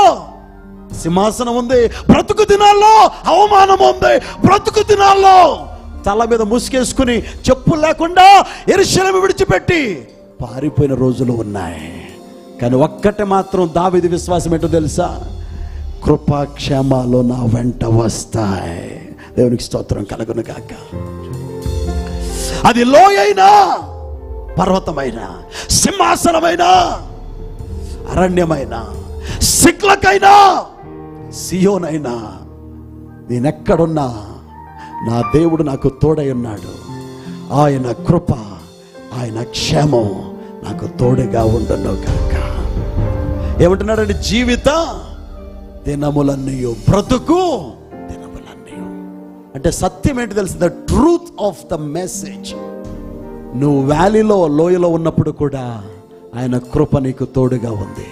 సింహాసనం ఉంది, బ్రతుకు దినాల్లో అవమానం ఉంది, బ్రతుకు దినాల్లో తల మీద ముసుకేసుకుని చెప్పులు లేకుండా యెరూషలేము విడిచిపెట్టి పారిపోయిన రోజులు ఉన్నాయి. కానీ ఒక్కటే మాత్రం దావీదు విశ్వాసం ఏంటో తెలుసా? కృపాక్షేమాలు నా వెంట వస్తాయి. దేవునికి స్తోత్రం కలుగును గాక. అది లోయైనా, పర్వతమైన, సింహాసనమైన, అరణ్యమైన, సిక్లకైనా, సియోనైనా, నేనెక్కడున్నా నా దేవుడు నాకు తోడై ఉన్నాడు. ఆయన కృప, ఆయన క్షేమం నాకు తోడుగా ఉండును గాక. ఏమంటున్నాడండి? జీవిత దినములన్నయు, బ్రతుకు దినములన్నయు. అంటే సత్యం ఏంటి తెలుసు? The truth of the message. నువ్వు వ్యాలీలో, లోయలో ఉన్నప్పుడు కూడా ఆయన కృప నీకు తోడుగా ఉంది,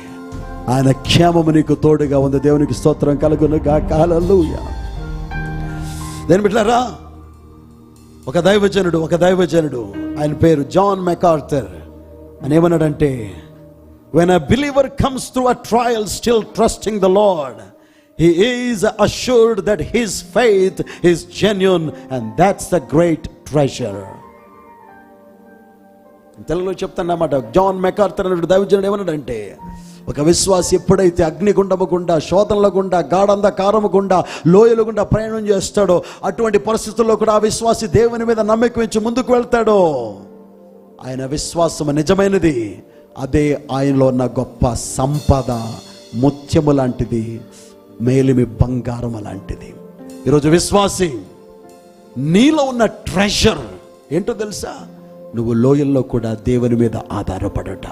ఆయన క్షేమము నీకు తోడుగా ఉంది. దేవునికి స్తోత్రం కలుగును గాక. హల్లెలూయా. దేని బిడ్డలారా, ఒక దైవజనుడు ఆయన పేరు జాన్ మెకార్థర్ అని ఏమన్నాడంటే, when a believer comes through a trial still trusting the Lord, he is assured that his faith is genuine, and that's the great treasure. తెలుగులో చెప్తానన్నమాట. జాన్ మెకార్థర్ అనే దైవజనుడు ఏమన్నాడంటే, ఒక విశ్వాసి ఎప్పుడైతే అగ్నిగుండము గుండా, శోధనల గుండా, గాఢంధకారము గుండా, లోయల గుండా ప్రయాణం చేస్తాడో, అటువంటి పరిస్థితుల్లో కూడా ఆ విశ్వాసి దేవుని మీద నమ్మకం ఉంచి ముందుకు వెళ్తాడో, ఆయన విశ్వాసం నిజమైనది. అదే ఆయనలో ఉన్న గొప్ప సంపద, ముత్యము లాంటిది, మేలిమి బంగారం లాంటిది. ఈరోజు విశ్వాసి, నీలో ఉన్న ట్రెజర్ ఏంటో తెలుసా? నువ్వు లోయల్లో కూడా దేవుని మీద ఆధారపడట.